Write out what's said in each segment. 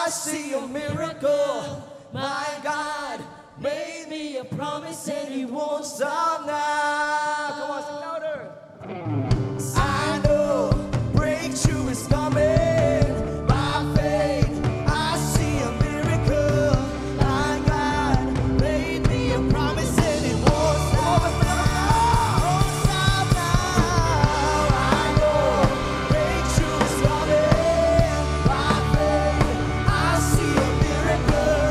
I see a miracle. My God made me a promise and He won't stop now. Come on, sing louder. I know breakthrough is coming. By faith, I see a miracle. My God made me a promise and He won't stop now. Won't stop now. I know breakthrough is coming. By faith, I see a miracle.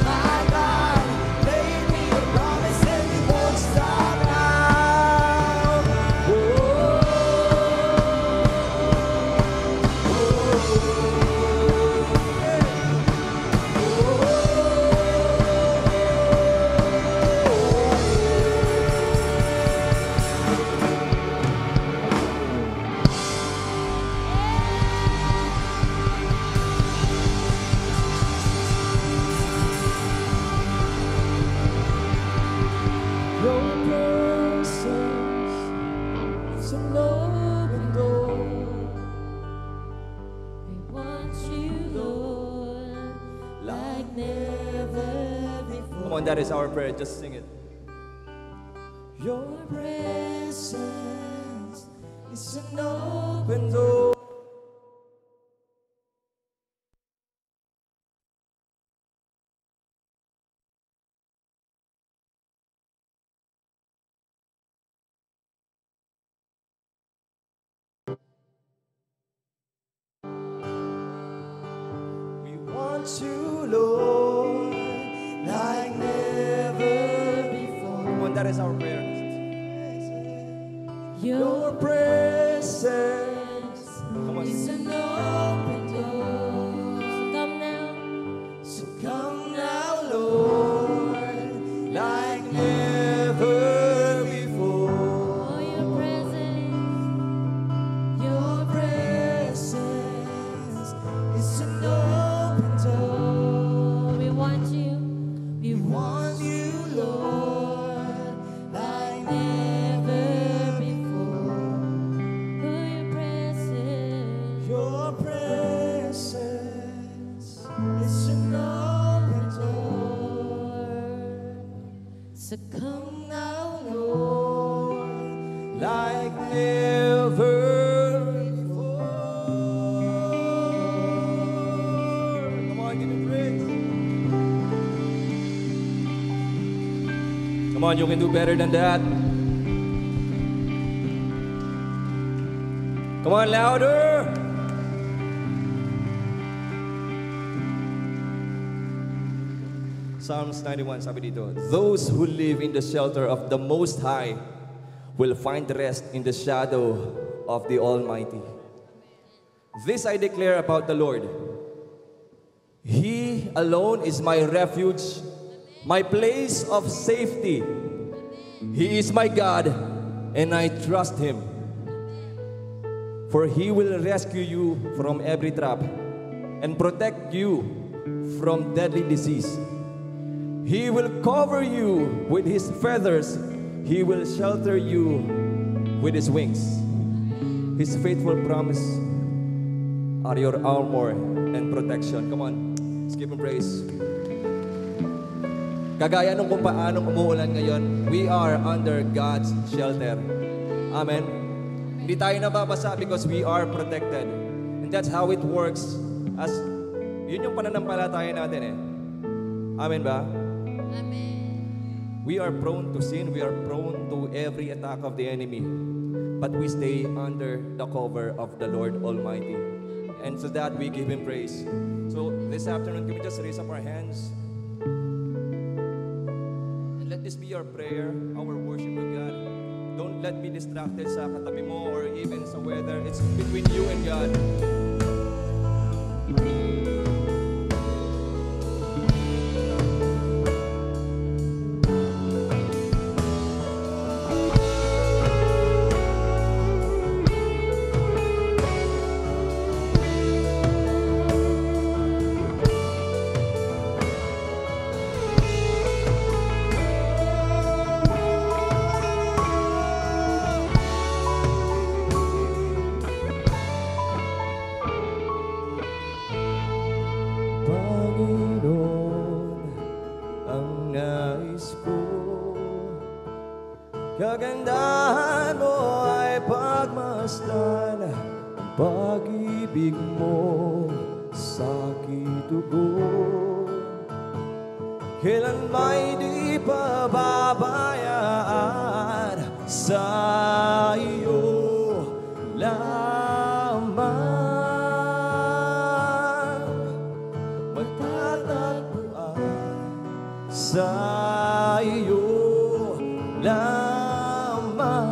My God made me a promise and He won't stop now. Your presence is an open door. We want you, Lord, like never before. Come on, that is our prayer. Just sing it. Your presence It's an open door. We want you, Lord, like never before. Come on, that is our prayer. Your presence. Come on. is an open door. So come now. So come now, Lord, like never before. Oh, your presence is an open door. We want you. We want you, Lord, like never before. Oh, Your presence is an open door. So come Now, Lord, like never before. Come on, give me praise. Come on, you can do better than that. Come on, louder. Psalms 91, sabi dito, those who live in the shelter of the Most High will find rest in the shadow of the Almighty. This I declare about the Lord. He alone is my refuge, my place of safety. He is my God, and I trust Him. For He will rescue you from every trap and protect you from deadly disease. He will cover you with His feathers. He will shelter you with His wings. His faithful promise are your armor and protection. Come on, let's give Him praise. Kagaya nung kung paanong umuulan ngayon, we are under God's shelter. Amen. Hindi tayo nababasa because we are protected. And that's how it works. As yun yung pananampalataya natin eh. Amen ba? Amen. We are prone to sin. We are prone to every attack of the enemy. But we stay under the cover of the Lord Almighty. And so that we give Him praise. So this afternoon, can we just raise up our hands? And let this be our prayer, our worship to God. Don't let me distracted sa katabi mo or even sa weather. It's between you and God. Panginoon, ang nais ko. Kagandahan mo ay pagmasdan, ang pag-ibig mo sa aking tugon. Kailan may di pababayaan, sa iyo lamang matatagpuan, sa iyo lamang.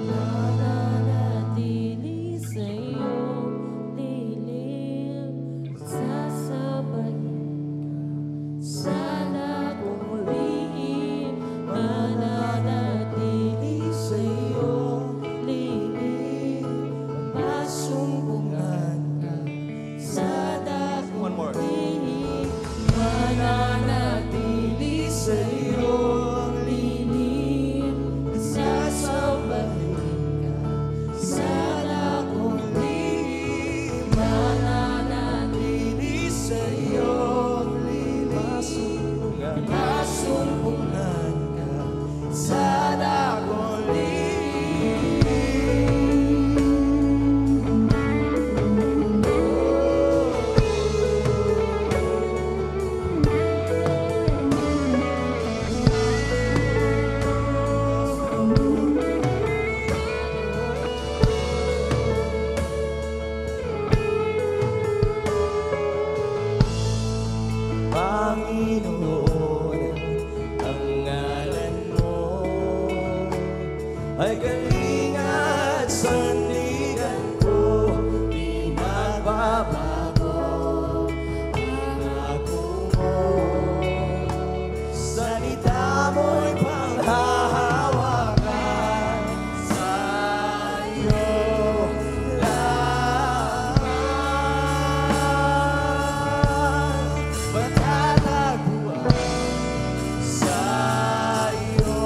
Nananatili sa iyong lilim, sasabayin ka. Sana kung lihim, mananatili sa iyong lilim, masumbungan ka. Sana One more. lihim, mananatili sa iyong lilim, sasabayin ka. Sana kung lihim, mananatili sa iyong lilim, masumpungan ka. Sana kung Panginoon, ang ngalan mo ay galing at sandigan ko, di magbabago. Pangako mo, salita mo'y panghahawakan, sa iyo lamang matatagpuan, sa iyo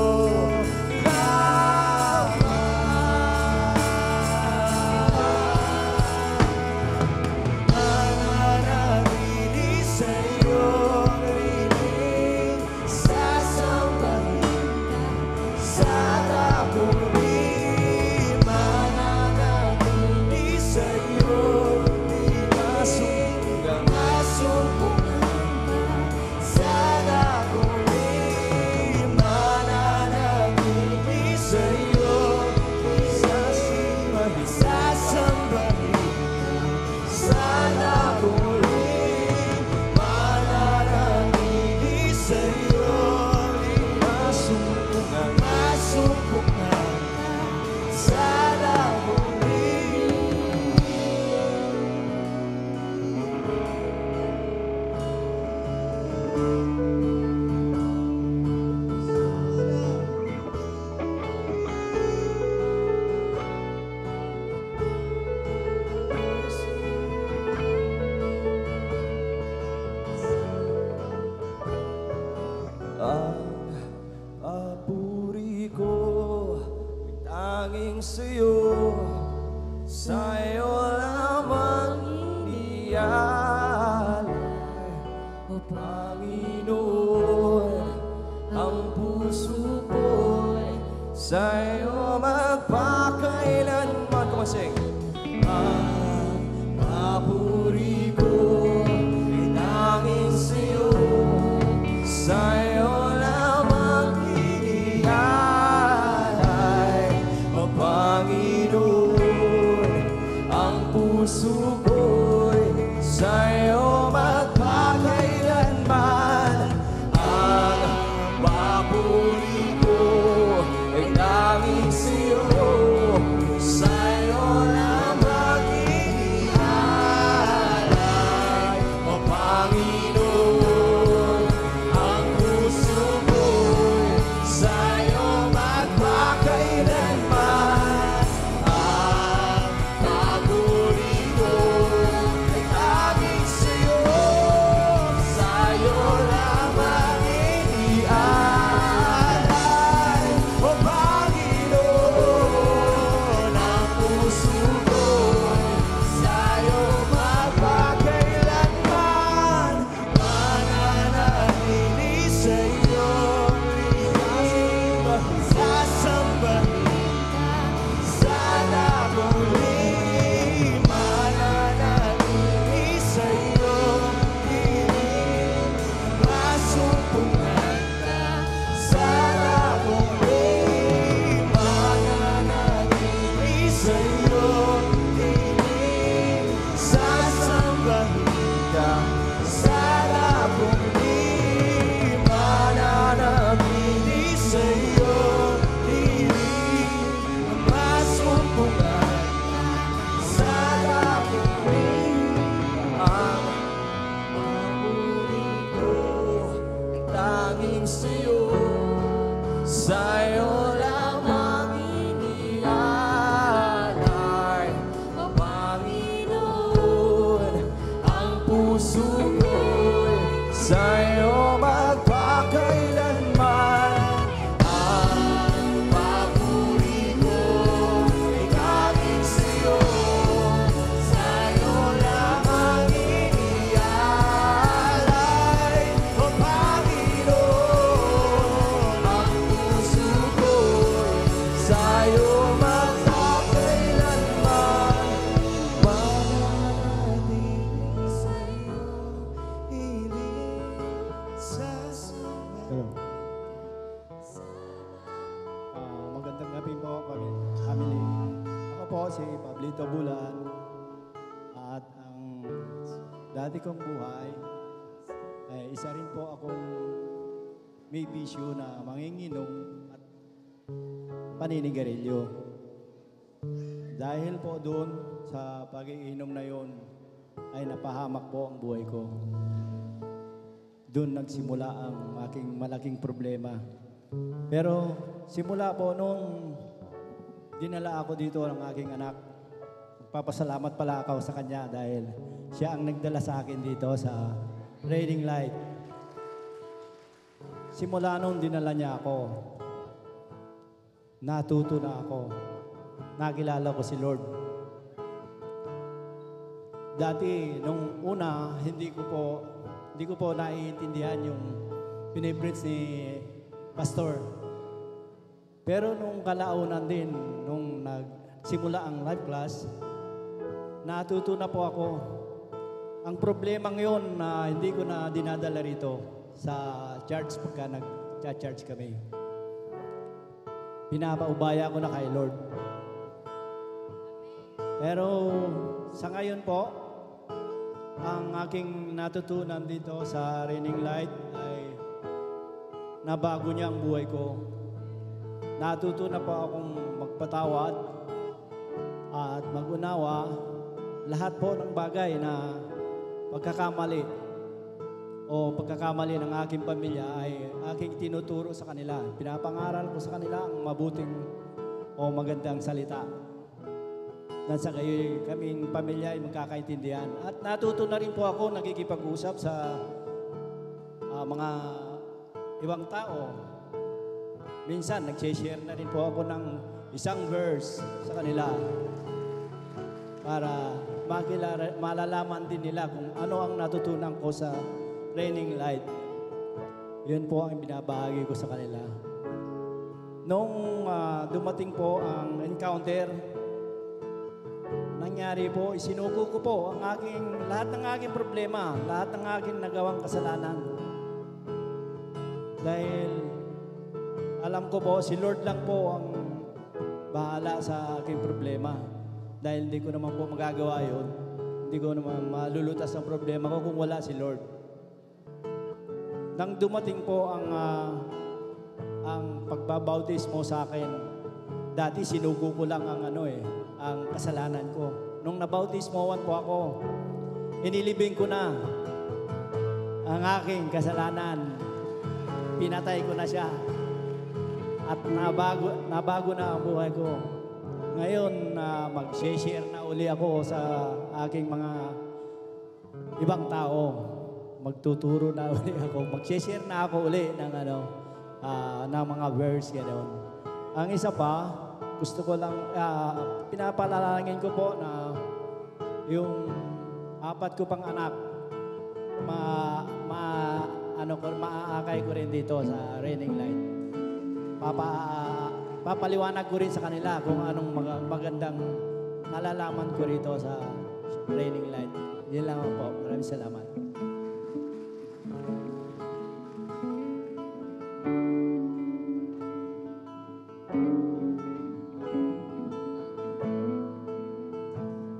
mananatili sa iyong lilim, sasambahin ka. Sana kung di mananatili sa iyong lilim, masumpungan ka. Sana kung di mananatili sa iyong lilim, sasambahin ka. Sana kung di mananatili sa iyong lilim, masumpungan ka. Sana kung ang papuri ko ay tanging sa'yo, sa'yo lamang inialay. O Panginoon, ang puso ko'y sa'yo magpakailanman. Kumasing ang papuri ko ay tanging sa'yo, sa'yo lamang inialay. O Panginoon, ang puso ko'y sa'yo magpakailanman. Ang papuri ko ay tanging sa'yo, sa'yo lamang inialay. O Panginoon, ang puso ko'y sa'yo magpakailanman. Ang papuri ko ay tanging sa'yo, po si Pablito Bulan at ang dati kong buhay ay isa rin po akong may bisyo na manginginom at paninigarilyo. Dahil po doon sa pag-iinom na yon ay napahamak po ang buhay ko. Doon nagsimula ang aking malaking problema. Pero simula po nung dinala ako dito ng aking anak, papasalamat pala ako sa kanya dahil siya ang nagdala sa akin dito sa Reading Light. Simula nung dinala niya ako, natuto na ako. Nakilala ko si Lord. Dati, nung una, hindi ko po naiintindihan yung pinipreach ni Pastor. Pero nung kalaunan din, nung nagsimula ang live class, natuto na po ako. Ang problema ngayon na hindi ko na dinadala rito sa church pagka nag-charge kami. Pinapaubaya ko na kay Lord. Pero sa ngayon po, ang aking natutunan dito sa Reading Light ay nabago niya ang buhay ko. Natuto na po akong magpatawad at mag-unawa lahat po ng bagay na pagkakamali o pagkakamali ng aking pamilya ay aking tinuturo sa kanila. Pinapangaral ko sa kanila ang mabuting o magandang salita. Nasa kayo kaming pamilya ay magkakaintindihan. At natuto na rin po ako nagkikipag-usap sa mga ibang tao. Minsan, nag-share na rin po ako ng isang verse sa kanila para malalaman din nila kung ano ang natutunan ko sa Reading Light. Yun po ang binabahagi ko sa kanila. Nung dumating po ang encounter, nangyari po, isinuko ko po lahat ng aking problema, lahat ng aking nagawang kasalanan. Dahil alam ko po, si Lord lang po ang bahala sa aking problema. Dahil hindi ko naman po magagawa yun. Hindi ko naman malulutas ang problema ko kung wala si Lord. Nang dumating po ang pagbabautismo sa akin, dati sinuko ko lang ang kasalanan ko. Nung nabautismoan po ako, inilibing ko na ang aking kasalanan. Pinatay ko na siya. At nabago na ang buhay ko. Ngayon, mag-share na uli ako sa aking mga ibang tao. Magtuturo na uli ako. Mag-share na ako uli ng mga verse gano'n. Ang isa pa, gusto ko lang, pinapalalangin ko po na yung 4 ko pang anak, maaakay ko rin dito sa Reading Light. Papaliwanag ko rin sa kanila kung anong magandang nalalaman ko rito sa Reading Light. Yun lang po. Maraming salamat.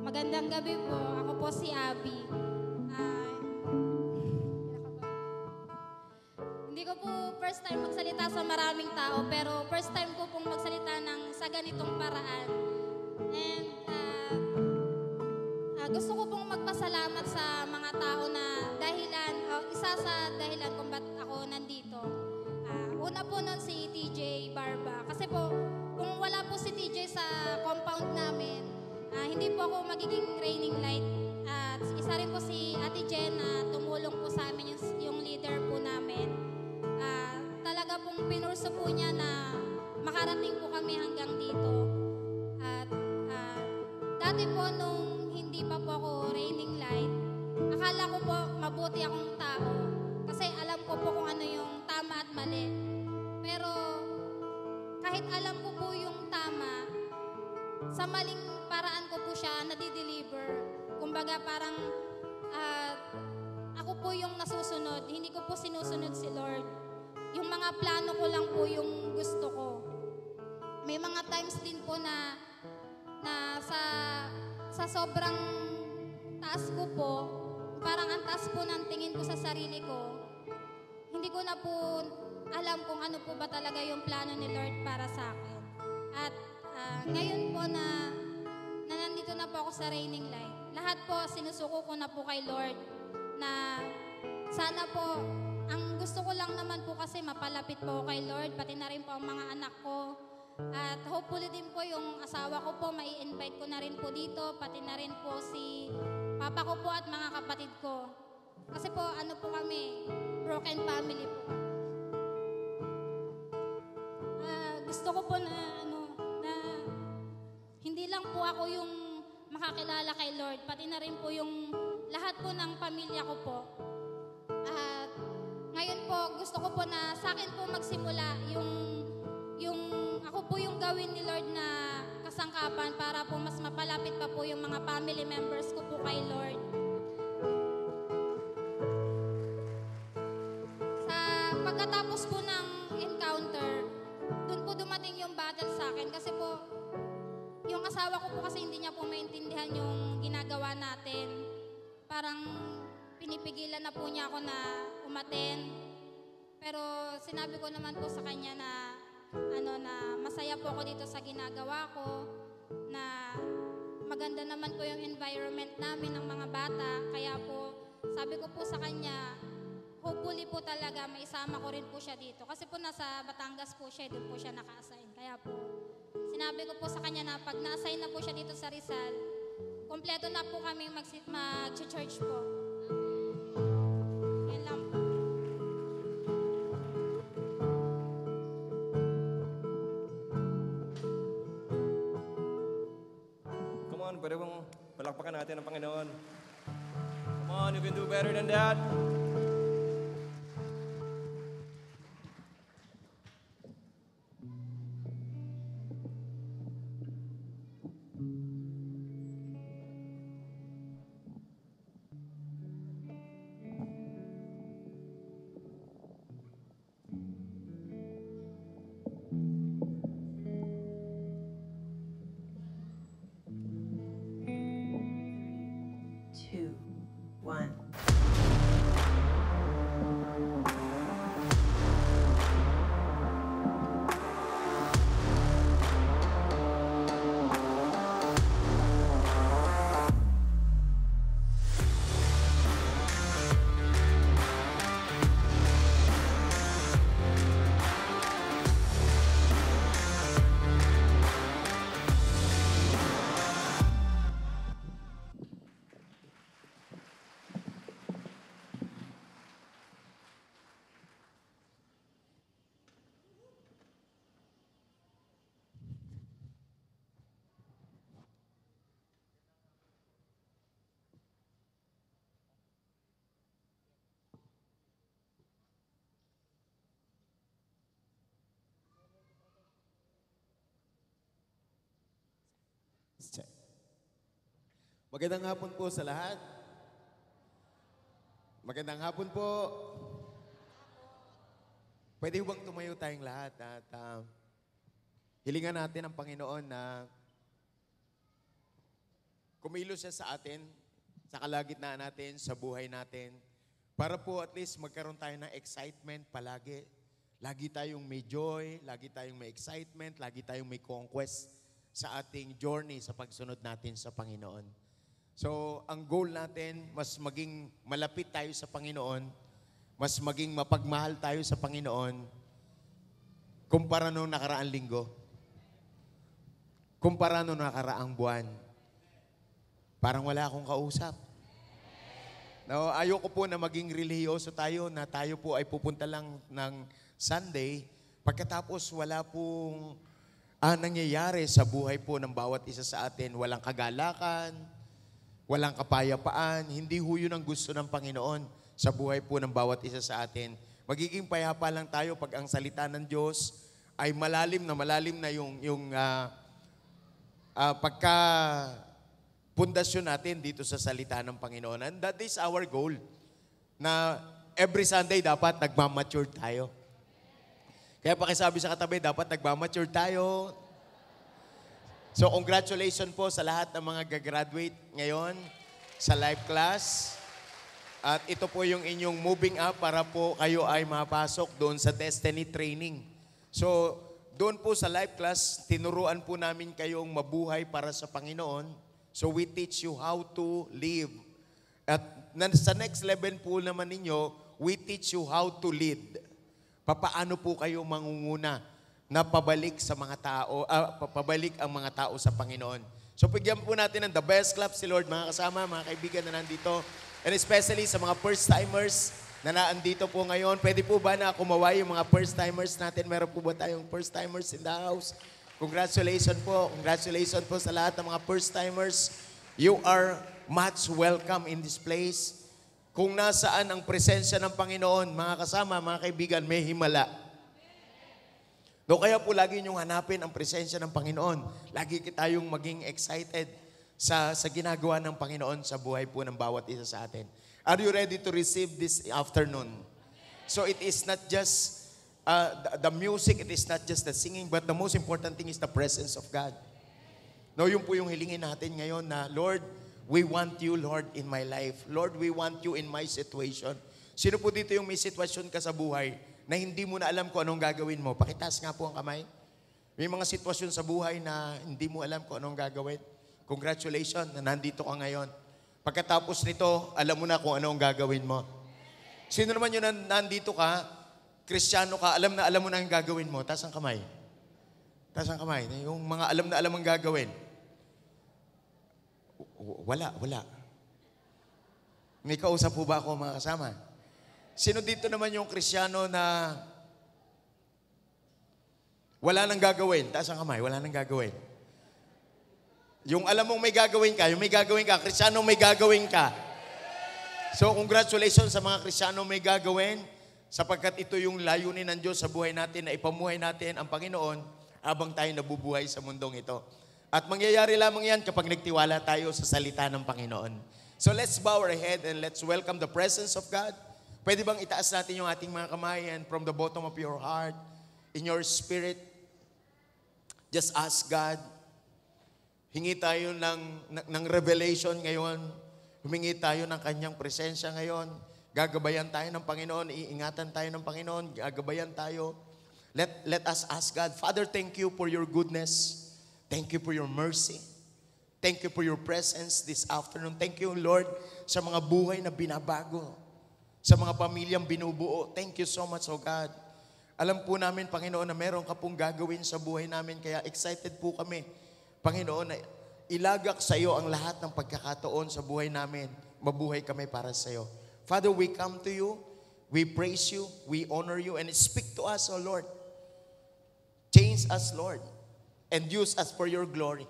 Magandang gabi po. Ako po si Abby. Hindi ko po first time magsalita sa maraming tao, pero first time ko pong magsalita sa ganitong paraan. And gusto ko pong magpasalamat sa mga tao na isa sa dahilan kung ba't ako nandito. Una po nun si TJ Barba. Kasi po, kung wala po si TJ sa compound namin, hindi po ako magiging Reading Light. At isa rin po si Ate Jen na tumulong po sa amin yung leader po namin. Talaga pong pinurso po niya na makarating po kami hanggang dito. At dati po nung hindi pa po ako Reading Light, akala ko po mabuti akong tao. Kasi alam ko po kung ano yung tama at mali. Pero kahit alam ko po yung tama, sa maling paraan ko po siya nadideliver. Kumbaga parang ako po yung nasusunod. Hindi ko po sinusunod si Lord. Yung mga plano ko lang po yung gusto ko. May mga times din po na na sa sobrang taas ko po, parang ang taas po ng tingin ko sa sarili ko, hindi ko na po alam kung ano po ba talaga yung plano ni Lord para sa akin. At ngayon po na nandito na po ako sa Raining Light, lahat po sinusuko ko na po kay Lord na sana po, ang gusto ko lang naman po kasi mapalapit po kay Lord, pati na rin po ang mga anak ko. At hopefully din po yung asawa ko po, mai-invite ko na rin po dito, pati na rin po si papa ko po at mga kapatid ko. Kasi po, ano po kami, broken family po. Gusto ko po na, na hindi lang po ako yung makakilala kay Lord, pati na rin po yung lahat po ng pamilya ko po. At ngayon po, gusto ko po na sa akin po magsimula yung ako po yung gawin ni Lord na kasangkapan para po mas mapalapit pa po yung mga family members ko po kay Lord. Sa pagkatapos po ng encounter, dun po dumating yung battle sa akin kasi po yung asawa ko po kasi hindi niya po maintindihan yung ginagawa natin. Parang pinipigilan na po niya ako na umaten. Pero sinabi ko naman po sa kanya na na masaya po ako dito sa ginagawa ko, na maganda naman po yung environment namin ng mga bata. Kaya po sabi ko po sa kanya, hopefully po talaga maisama ko rin po siya dito. Kasi po nasa Batangas po siya, doon po siya naka-assign. Kaya po sinabi ko po sa kanya na pag na-assign na po siya dito sa Rizal, kompleto na po kami mag-church po. Yan lang po. Come on, pwede bang palakpakan natin ang Panginoon? Come on, you can do better than that. Two, one. Check. Magandang hapon po sa lahat. Magandang hapon po. Pwede bang tumayo tayong lahat at hilingan natin ang Panginoon na kumilos siya sa atin, sa kalagitnaan natin, sa buhay natin, para po at least magkaroon tayo ng excitement palagi. Lagi tayong may joy, lagi tayong may excitement, lagi tayong may conquest sa ating journey sa pagsunod natin sa Panginoon. So, ang goal natin, mas maging malapit tayo sa Panginoon, mas maging mapagmahal tayo sa Panginoon, kumpara nung nakaraang linggo, kumpara nung nakaraang buwan. Parang wala akong kausap. No, ayoko po na maging relihiyoso tayo, na tayo po ay pupunta lang ng Sunday, pagkatapos wala pong nangyayari sa buhay po ng bawat isa sa atin. Walang kagalakan, walang kapayapaan. Hindi ho yun ang gusto ng Panginoon sa buhay po ng bawat isa sa atin. Magiging payapa lang tayo pag ang salita ng Diyos ay malalim na yung pagka pundasyon natin dito sa salita ng Panginoon. And that is our goal, na every Sunday dapat nagmamature tayo. Kaya pakisabi sa katabi, dapat nagmamature tayo. So congratulations po sa lahat ng mga gagraduate ngayon sa live class. At ito po yung inyong moving up para po kayo ay mapasok doon sa Destiny Training. So doon po sa live class, tinuruan po namin kayong mabuhay para sa Panginoon. So we teach you how to live. At sa next level po naman ninyo, we teach you how to lead. Papaano po kayo mangunguna na pabalik sa mga tao, pabalik ang mga tao sa Panginoon. So bigyan po natin ng the best clap si Lord, mga kasama, mga kaibigan na nandito. And especially sa mga first-timers na naandito po ngayon. Pwede po ba na kumaway yung mga first-timers natin? Meron po ba tayong first-timers in the house? Congratulations po. Congratulations po sa lahat ng mga first-timers. You are much welcome in this place. Kung nasaan ang presensya ng Panginoon, mga kasama, mga kaibigan, may himala. Do kaya po lagi niyong hanapin ang presensya ng Panginoon. Lagi tayong maging excited sa ginagawa ng Panginoon sa buhay po ng bawat isa sa atin. Are you ready to receive this afternoon? So it is not just the music, it is not just the singing, but the most important thing is the presence of God. No, yun po yung hilingin natin ngayon na, Lord, we want you, Lord, in my life. Lord, we want you in my situation. Sino po dito yung may sitwasyon ka sa buhay na hindi mo na alam kung anong gagawin mo? Pakitaas nga po ang kamay. May mga sitwasyon sa buhay na hindi mo alam kung anong gagawin. Congratulations na nandito ka ngayon. Pagkatapos nito, alam mo na kung anong gagawin mo. Sino naman yun na nandito ka, Kristiyano ka, alam mo na ang gagawin mo? Taas ang kamay. Taas ang kamay. Yung mga alam na alam ang gagawin. Wala. May kausap po ba ako, mga kasama? Sino dito naman yung Kristiyano na wala nang gagawin? Taas ang kamay, wala nang gagawin. Yung alam mong may gagawin ka, Kristiyano may gagawin ka. So congratulations sa mga Kristiyano may gagawin, sapagkat ito yung layunin ng Diyos sa buhay natin, na ipamuhay natin ang Panginoon habang tayo nabubuhay sa mundong ito. At mangyayari lamang yan kapag nagtiwala tayo sa salita ng Panginoon. So let's bow our head and let's welcome the presence of God. Pwede bang itaas natin yung ating mga kamay and from the bottom of your heart, in your spirit, just ask God. Hingi tayo ng revelation ngayon. Humingi tayo ng kanyang presensya ngayon. Gagabayan tayo ng Panginoon. Iingatan tayo ng Panginoon. Gagabayan tayo. Let us ask God, Father, thank you for your goodness. Thank you for your mercy. Thank you for your presence this afternoon. Thank you, Lord, sa mga buhay na binabago. Sa mga pamilyang binubuo. Thank you so much, oh God. Alam po namin, Panginoon, na meron ka pong gagawin sa buhay namin. Kaya excited po kami, Panginoon, na ilagak sa iyo ang lahat ng pagkakataon sa buhay namin. Mabuhay kami para sa iyo. Father, we come to you. We praise you. We honor you. And speak to us, oh Lord. Change us, Lord. And use us for your glory.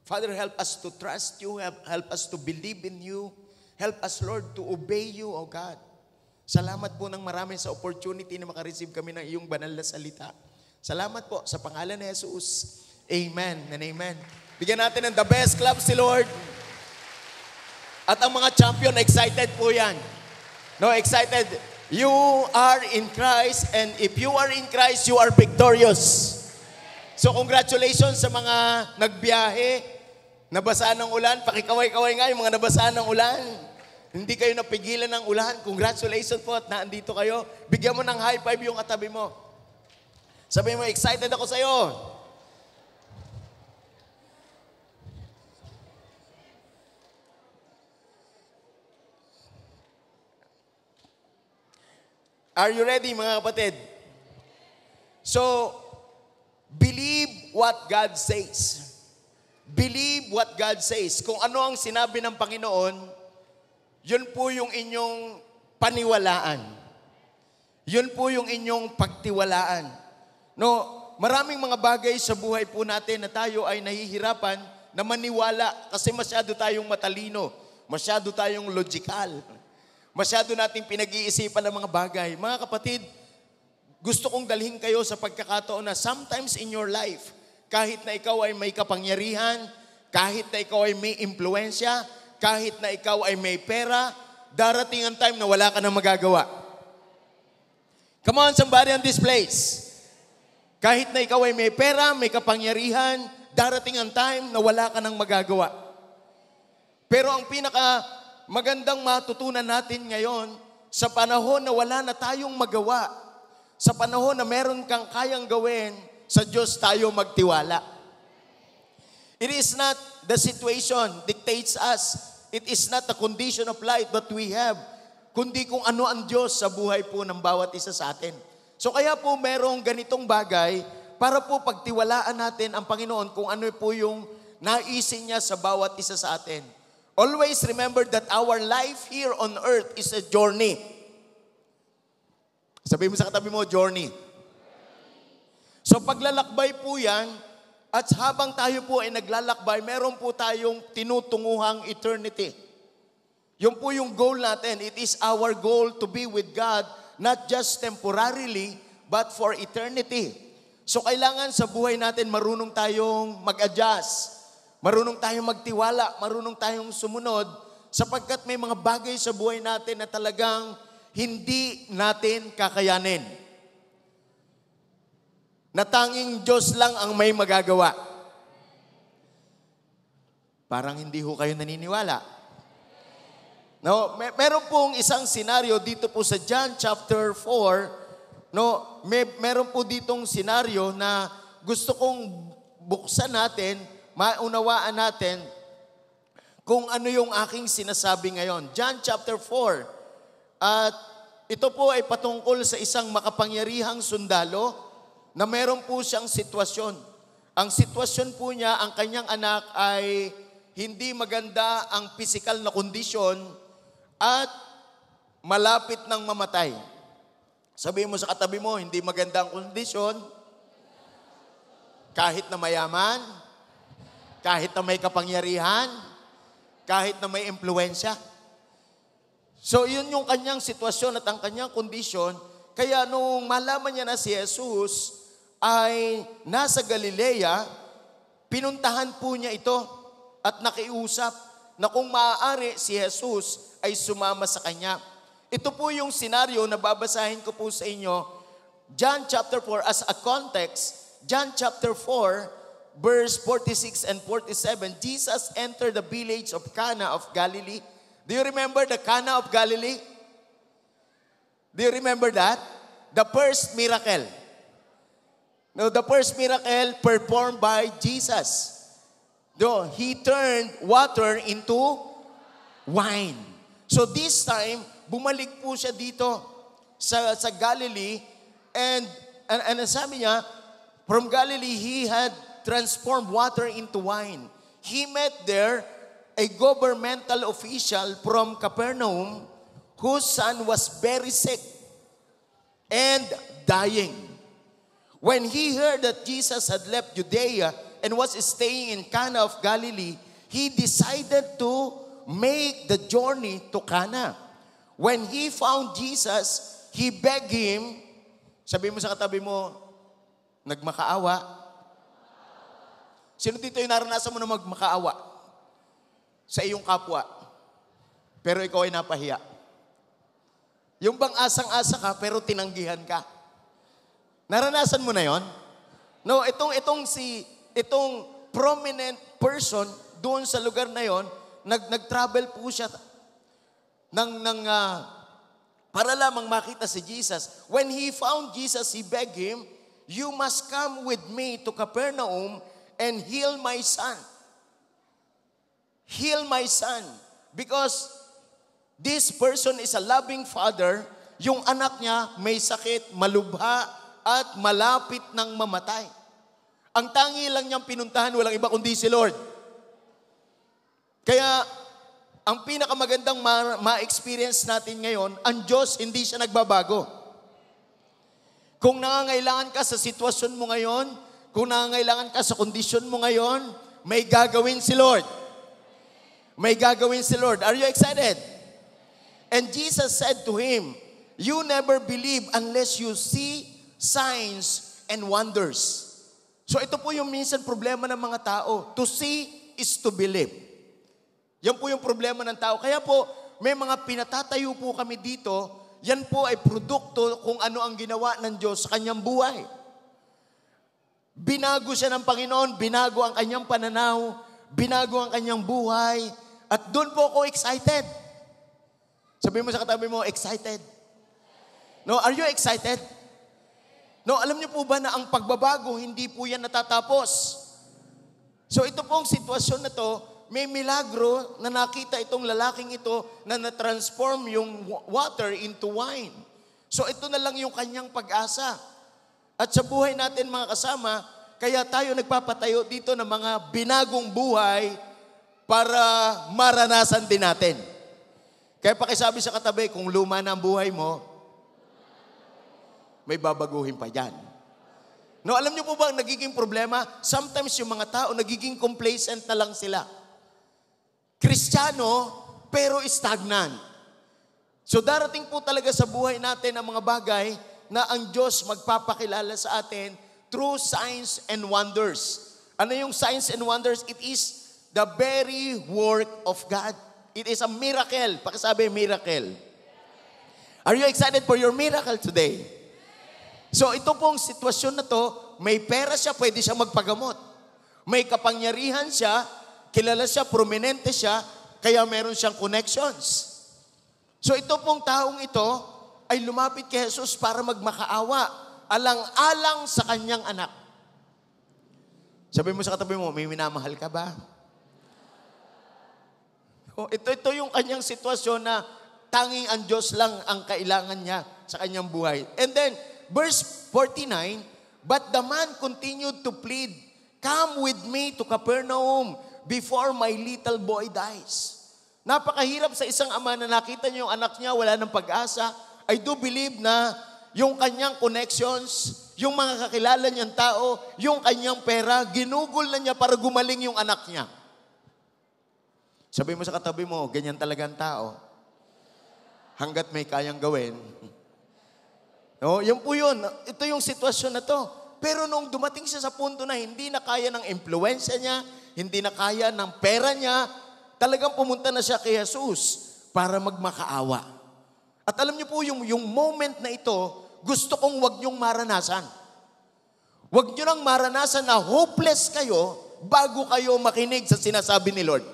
Father, help us to trust you. Help us to believe in you. Help us, Lord, to obey you, oh God. Salamat po ng marami sa opportunity na makareceive kami ng iyong banal na salita. Salamat po sa pangalan ni Jesus. Amen and amen. Bigyan natin ng the best clap si Lord. At ang mga champion, excited po yan. No, excited. You are in Christ, and if you are in Christ, you are victorious. So congratulations sa mga nagbiyahe, nabasa ng ulan. Pakikaway-kaway nga yung mga nabasa ng ulan. Hindi kayo napigilan ng ulan. Congratulations po at naandito kayo. Bigyan mo ng high five yung katabi mo. Sabihin mo, excited ako sa'yo. Are you ready, mga kapatid? So, believe what God says. Believe what God says. Kung ano ang sinabi ng Panginoon, yun po yung inyong paniwalaan. Yun po yung inyong pagtiwalaan. No, maraming mga bagay sa buhay po natin na tayo ay nahihirapan na maniwala kasi masyado tayong matalino, masyado tayong logical, masyado nating pinag-iisipan ng mga bagay. Mga kapatid, gusto kong dalhin kayo sa pagkakataon na sometimes in your life, kahit na ikaw ay may kapangyarihan, kahit na ikaw ay may impluensya, kahit na ikaw ay may pera, darating ang time na wala ka nang magagawa. Come on, somebody on this place. Kahit na ikaw ay may pera, may kapangyarihan, darating ang time na wala ka nang magagawa. Pero ang pinaka magandang matutunan natin ngayon, sa panahon na wala na tayong magawa, sa panahon na meron kang kayang gawin, sa Diyos tayo magtiwala. It is not the situation dictates us. It is not the condition of life that we have, kundi kung ano ang Diyos sa buhay po ng bawat isa sa atin. So kaya po merong ganitong bagay para po pagtiwalaan natin ang Panginoon kung ano po yung naisin niya sa bawat isa sa atin. Always remember that our life here on earth is a journey. Sabihin mo sa katabi mo, journey. So paglalakbay po yan, at habang tayo po ay naglalakbay, meron po tayong tinutunguhang eternity. Yun po yung goal natin. It is our goal to be with God, not just temporarily, but for eternity. So kailangan sa buhay natin marunong tayong mag-adjust, marunong tayong magtiwala, marunong tayong sumunod, sapagkat may mga bagay sa buhay natin na talagang hindi natin kakayanin. Na tanging Diyos lang ang may magagawa. Parang hindi ho kayo naniniwala. No, meron pong isang senaryo dito po sa John chapter 4. No, meron po ditong senaryo na gusto kong buksan natin, maunawaan natin kung ano yung aking sinasabi ngayon. John chapter 4. At ito po ay patungkol sa isang makapangyarihang sundalo na meron po siyang sitwasyon. Ang sitwasyon po niya, ang kanyang anak ay hindi maganda ang physical na kondisyon at malapit ng mamatay. Sabihin mo sa katabi mo, hindi maganda ang kondisyon, kahit na mayaman, kahit na may kapangyarihan, kahit na may impluensya. So yun yung kanyang sitwasyon at ang kanyang kondisyon. Kaya nung malaman niya na si Jesus ay nasa Galilea, pinuntahan po niya ito at nakiusap na kung maaari si Jesus ay sumama sa kanya. Ito po yung senaryo na babasahin ko po sa inyo. John chapter 4 as a context, John chapter 4 verse 46 and 47, Jesus entered the village of Cana of Galilee. Do you remember the Cana of Galilee? Do you remember that? The first miracle. No, the first miracle performed by Jesus. No, he turned water into wine. So this time, bumalik po siya dito sa Galilee and sabi niya, from Galilee, he had transformed water into wine. He met there a governmental official from Capernaum whose son was very sick and dying. When he heard that Jesus had left Judea and was staying in Cana of Galilee, he decided to make the journey to Cana. When he found Jesus, he begged him, sabi mo sa katabi mo, nagmakaawa. Sino dito yung naranasan mo na magmakaawa? Sa iyong kapwa. Pero ikaw ay napahiya. Yung bang asang-asa ka pero tinanggihan ka. Naranasan mo na yon? No, itong prominent person doon sa lugar na yon, nag-travel po siya para lamang makita si Jesus. When he found Jesus, he begged him, "You must come with me to Capernaum and heal my son." Heal my son. Because this person is a loving father, yung anak niya may sakit, malubha, at malapit ng mamatay. Ang tangi lang niyang pinuntahan, walang iba kundi si Lord. Kaya, ang pinakamagandang ma-experience natin ngayon, ang Diyos hindi siya nagbabago. Kung nangangailangan ka sa sitwasyon mo ngayon, kung nangangailangan ka sa kondisyon mo ngayon, may gagawin si Lord. May gagawin si Lord. Are you excited? And Jesus said to him, "You never believe unless you see signs and wonders." So ito po yung minsan problema ng mga tao. To see is to believe. Yan po yung problema ng tao. Kaya po, may mga pinatatayo po kami dito, yan po ay produkto kung ano ang ginawa ng Diyos sa kanyang buhay. Binago siya ng Panginoon, binago ang kanyang pananaw, binago ang kanyang buhay, at doon po ako excited. Sabihin mo sa katabi mo, excited. No, are you excited? No, alam niyo po ba na ang pagbabago, hindi po yan natatapos. So ito pong sitwasyon na to, may milagro na nakita itong lalaking ito na na-transform yung water into wine. So ito na lang yung kanyang pag-asa. At sa buhay natin mga kasama, kaya tayo nagpapatayo dito ng mga binagong buhay para maranasan din natin. Kaya pakisabi sa katabi, kung luma na ang buhay mo, may babaguhin pa yan. No, alam niyo po ba ang nagiging problema? Sometimes yung mga tao nagiging complacent na lang sila. Kristiyano, pero stagnant. So darating po talaga sa buhay natin ang mga bagay na ang Diyos magpapakilala sa atin through signs and wonders. Ano yung signs and wonders? It is the very work of God. It is a miracle. Pakisabi, miracle. Are you excited for your miracle today? So ito pong sitwasyon na to, may pera siya, pwede siya magpagamot. May kapangyarihan siya, kilala siya, prominente siya, kaya meron siyang connections. So ito pong taong ito ay lumapit kay Jesus para magmakaawa, alang-alang sa kanyang anak. Sabi mo sa katabi mo, may minamahal ka ba? Ito yung kanyang sitwasyon na tanging ang Diyos lang ang kailangan niya sa kanyang buhay. And then, verse 49, but the man continued to plead, come with me to Capernaum before my little boy dies. Napakahirap sa isang ama na nakita niyo yung anak niya wala ng pag-asa. I do believe na yung kanyang connections, yung mga kakilala niyang tao, yung kanyang pera, ginugol na niya para gumaling yung anak niya. Sabi mo sa katabi mo, ganyan talaga ang tao. Hanggat may kayang gawin. No, yan po yun. Ito yung sitwasyon na to. Pero nung dumating siya sa punto na hindi na kaya ng impluensya niya, hindi na kaya ng pera niya, talagang pumunta na siya kay Jesus para magmakaawa. At alam niyo po, yung moment na ito, gusto kong wag niyong maranasan. Wag niyo nang maranasan na hopeless kayo bago kayo makinig sa sinasabi ni Lord.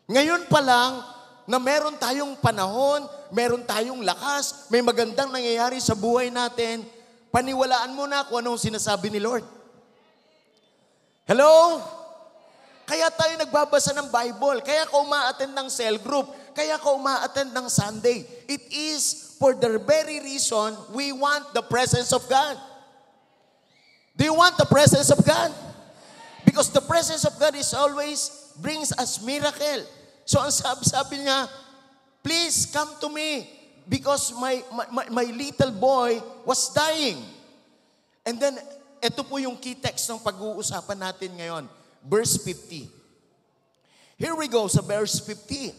Ngayon pa lang, na meron tayong panahon, meron tayong lakas, may magandang nangyayari sa buhay natin, paniwalaan mo na kung anong sinasabi ni Lord. Hello? Kaya tayo nagbabasa ng Bible, kaya ka uma-attend ng cell group, kaya ka uma-attend ng Sunday. It is for the very reason we want the presence of God. Do you want the presence of God? Because the presence of God is always brings us miracle. So ang sabi niya, please come to me because my little boy was dying. And then, ito po yung key text ng pag-uusapan natin ngayon. Verse 50. Here we go sa verse 50.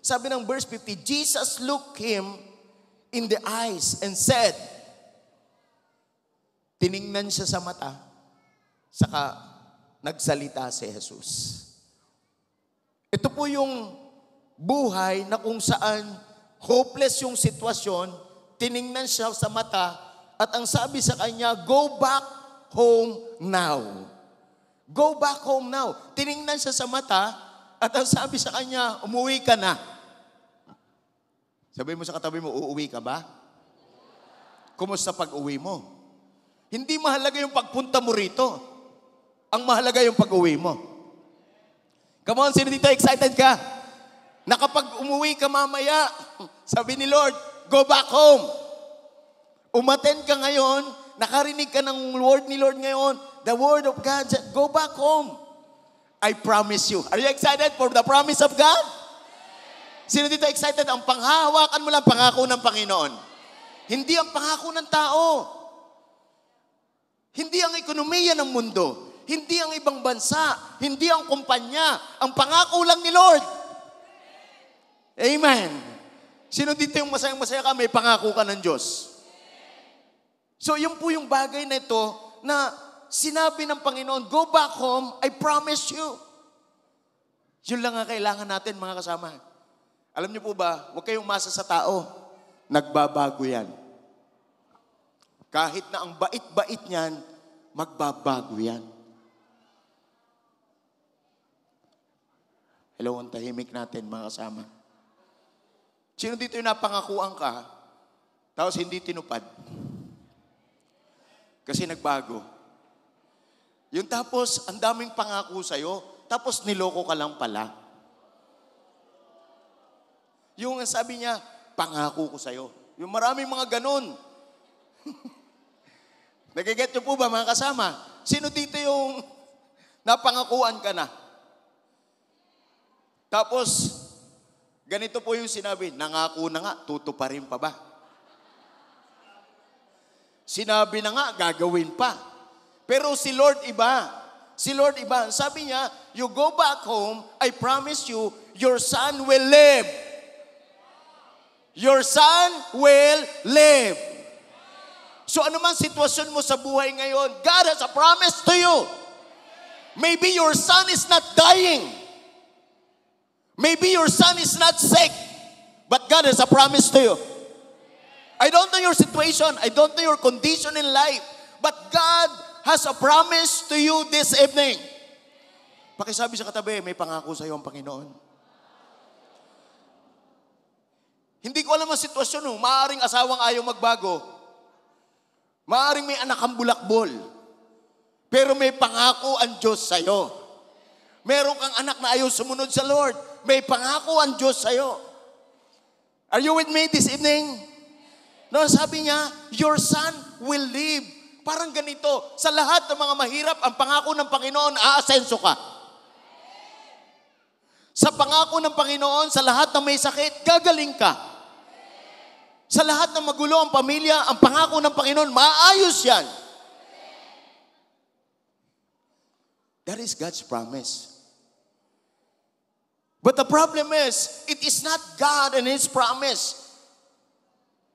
Sabi ng verse 50, Jesus looked him in the eyes and said, tiningnan siya sa mata, saka nagsalita si Jesus. Ito po yung buhay na kung saan hopeless yung sitwasyon, tiningnan siya sa mata, at ang sabi sa kanya, go back home now. Go back home now. Tiningnan siya sa mata, at ang sabi sa kanya, umuwi ka na. Sabi mo sa katabi mo, uuwi ka ba? Kumusta pag-uwi mo? Hindi mahalaga yung pagpunta mo rito. Ang mahalaga yung pag-uwi mo. Come on, sino dito excited ka? Na kapag umuwi ka mamaya, sabi ni Lord, go back home. Umattend ka ngayon, nakarinig ka ng word ni Lord ngayon, the word of God said, go back home. I promise you. Are you excited for the promise of God? Sino dito excited? Ang panghahawakan mo lang pangako ng Panginoon. Hindi ang pangako ng tao. Hindi ang ekonomiya ng mundo. Hindi ang ibang bansa. Hindi ang kumpanya. Ang pangako lang ni Lord. Amen. Sino dito yung masayang-masaya ka, may pangako ka ng Diyos? So, yun po yung bagay na ito na sinabi ng Panginoon, go back home, I promise you. Yun lang ang kailangan natin, mga kasama. Alam niyo po ba, huwag kayong umasa sa tao. Nagbabago yan. Kahit na ang bait-bait niyan, magbabago yan. Hello, ang tahimik natin mga kasama. Sino dito yung napangakuan ka, tapos hindi tinupad? Kasi nagbago. Yung tapos, ang daming pangako sa'yo, tapos niloko ka lang pala. Yung sabi niya, pangako ko sa'yo. Yung maraming mga ganun. Nagiget niyo po ba mga kasama? Sino dito yung napangakuan ka na? Tapos, ganito po yung sinabi, nangako na nga, tutuparin pa ba? Sinabi na nga, gagawin pa. Pero si Lord iba. Si Lord iba. Sabi niya, you go back home, I promise you, your son will live. Your son will live. So ano man sitwasyon mo sa buhay ngayon, God has a promise to you. Maybe your son is not dying. Maybe your son is not sick. But God has a promise to you. I don't know your situation. I don't know your condition in life. But God has a promise to you this evening. Pakisabi sa katabi, may pangako sa iyo ang Panginoon. Hindi ko alam ang sitwasyon mo. Maaring asawang ayaw magbago. Maaring may anak kang bulakbol. Pero may pangako ang Diyos sa iyo. Meron kang anak na ayaw sumunod sa Lord. May pangako ang Diyos sa iyo. Are you with me this evening? No, sabi niya, your son will live. Parang ganito, sa lahat ng mga mahirap, ang pangako ng Panginoon, aasenso ka. Sa pangako ng Panginoon, sa lahat ng may sakit, gagaling ka. Sa lahat ng magulo ang pamilya, ang pangako ng Panginoon, maayos yan. That is God's promise. But the problem is, it is not God and His promise.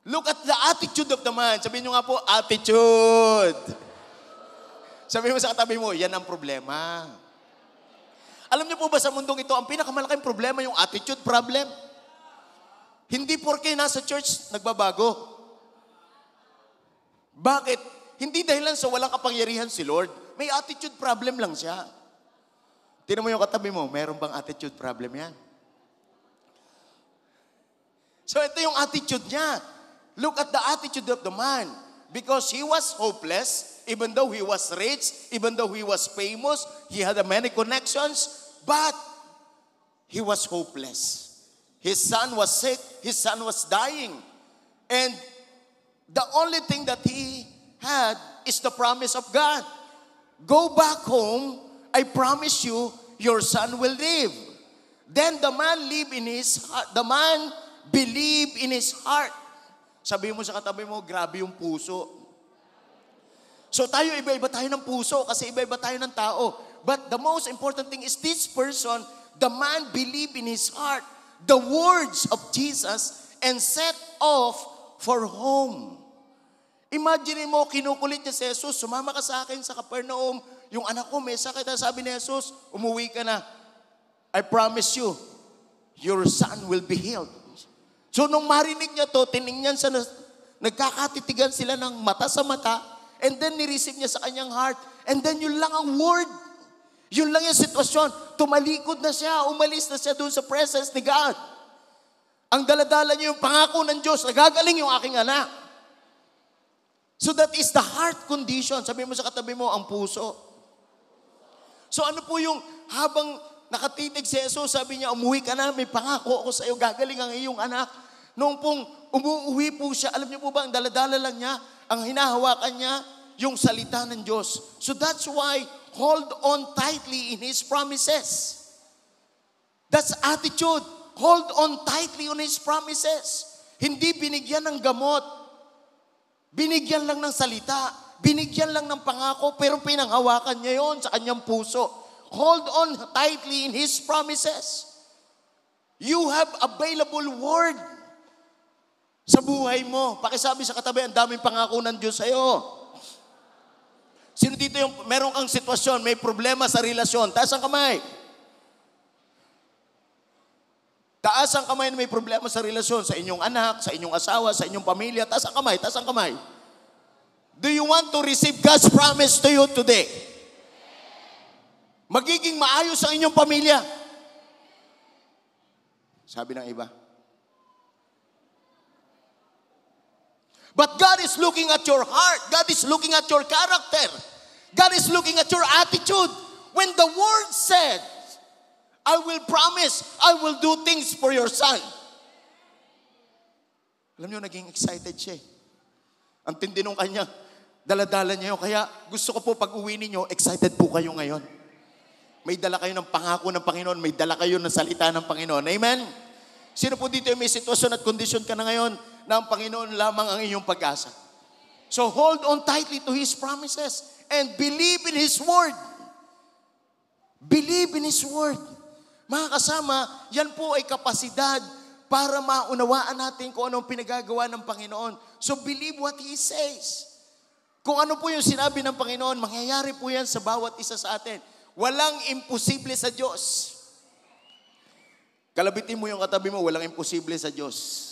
Look at the attitude of the man. Sabihin nyo nga po, attitude. Sabihin mo sa katabi mo, yan ang problema. Alam niyo po ba sa mundong ito, ang pinakamalaking problema yung attitude problem? Hindi porke nasa church, nagbabago. Bakit? Hindi dahilan sa walang kapangyarihan si Lord. May attitude problem lang siya. Tingnan mo yung katabi mo, meron bang attitude problem yan? So ito yung attitude niya. Look at the attitude of the man. Because he was hopeless, even though he was rich, even though he was famous, he had many connections, but he was hopeless. His son was sick, his son was dying. And the only thing that he had is the promise of God. Go back home, I promise you, your son will live. Then the man lived in his heart. The man believed in his heart. Sabi mo sa katabi mo, grabe yung puso. So tayo, iba-iba tayo ng puso kasi iba-iba tayo ng tao. But the most important thing is this person, the man believed in his heart the words of Jesus and set off for home. Imagine mo, kinukulit niya si Jesus, sumama ka sa akin sa Capernaum, yung anak ko may sakit. Sabi ni Jesus, umuwi ka na. I promise you, your son will be healed. So nung marinig niya to, tiningnan sa nagkakatitigan sila ng mata sa mata, and then nireceive niya sa kanyang heart, and then yun lang ang word. Yun lang yung sitwasyon. Tumalikod na siya, umalis na siya doon sa presence ni God. Ang daladala niya yung pangako ng Diyos, nagagaling yung aking anak. So that is the heart condition. Sabi mo sa katabi mo, ang puso. So ano po yung habang nakatitig si Jesus, sabi niya, umuwi ka na, may pangako ako sa iyo, gagaling ang iyong anak. Noong pong umuwi po siya, alam niyo po ba, ang daladala lang niya, ang hinahawakan niya, yung salita ng Diyos. So that's why, hold on tightly in His promises. That's attitude. Hold on tightly on His promises. Hindi binigyan ng gamot. Binigyan lang ng salita. Binigyan lang ng pangako, pero pinanghawakan niya yon sa kanyang puso. Hold on tightly in His promises. You have available word sa buhay mo. Pakisabi sa katabi, ang daming pangako ng Diyos sa iyo. Sino dito yung meron kang sitwasyon, may problema sa relasyon? Taas ang kamay. Taas ang kamay na may problema sa relasyon, sa inyong anak, sa inyong asawa, sa inyong pamilya. Taas ang kamay, taas ang kamay. Do you want to receive God's promise to you today? Magiging maayos ang inyong pamilya. Sabi ng iba. But God is looking at your heart. God is looking at your character. God is looking at your attitude. When the word said, I will promise, I will do things for your son. Alam niyo, naging excited siya eh. Ang tindi nung kanya, daladala niya yun. Kaya gusto ko po pag uwi ninyo, excited po kayo ngayon. May dala kayo ng pangako ng Panginoon. May dala kayo ng salita ng Panginoon. Amen? Sino po dito yung may sitwasyon at kondisyon ka na ngayon na ang Panginoon lamang ang inyong pag-asa? So hold on tightly to His promises and believe in His word. Believe in His word. Mga kasama, yan po ay kapasidad para maunawaan natin kung anong pinagagawa ng Panginoon. So believe what He says. Kung ano po yung sinabi ng Panginoon, mangyayari po yan sa bawat isa sa atin. Walang imposible sa Diyos. Kalabitin mo yung katabi mo, walang imposible sa Diyos.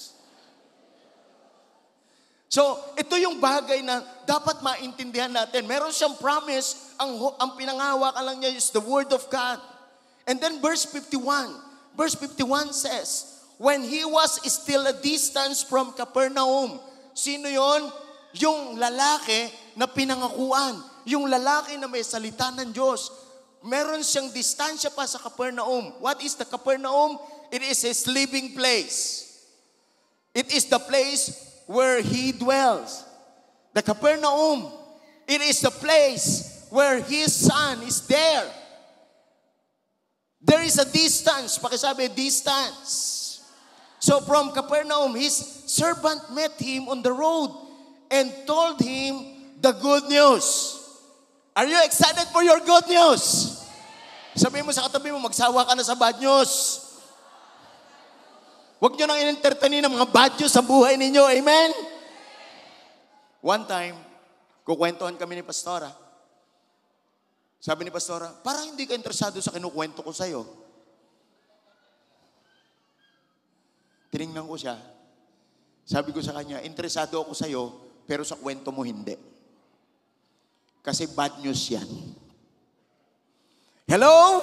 So, ito yung bagay na dapat maintindihan natin. Meron siyang promise, ang pinangahawakan lang niya is the Word of God. And then verse 51 says, when He was still a distance from Capernaum. Sino yon? Yung lalaki na pinangakuan. Yung lalaki na may salita ng Diyos. Meron siyang distansya pa sa Capernaum. What is the Capernaum? It is His living place. It is the place where He dwells. The Capernaum. It is the place where His son is there. There is a distance. Pakisabi, distance. So from Capernaum, His servant met Him on the road and told Him the good news. Are you excited for your good news? Sabihin mo sa katabi mo, magsawa ka na sa bad news. Huwag nyo nang in-entertain ng mga bad news sa buhay ninyo. Amen? One time, kukwentuhan kami ni Pastora. Sabi ni Pastora, parang hindi ka interesado sa kinukwento ko sa'yo. Tinignan ko siya. Sabi ko sa kanya, interesado ako sa'yo, pero sa kwento mo hindi. Kasi bad news yan. Hello?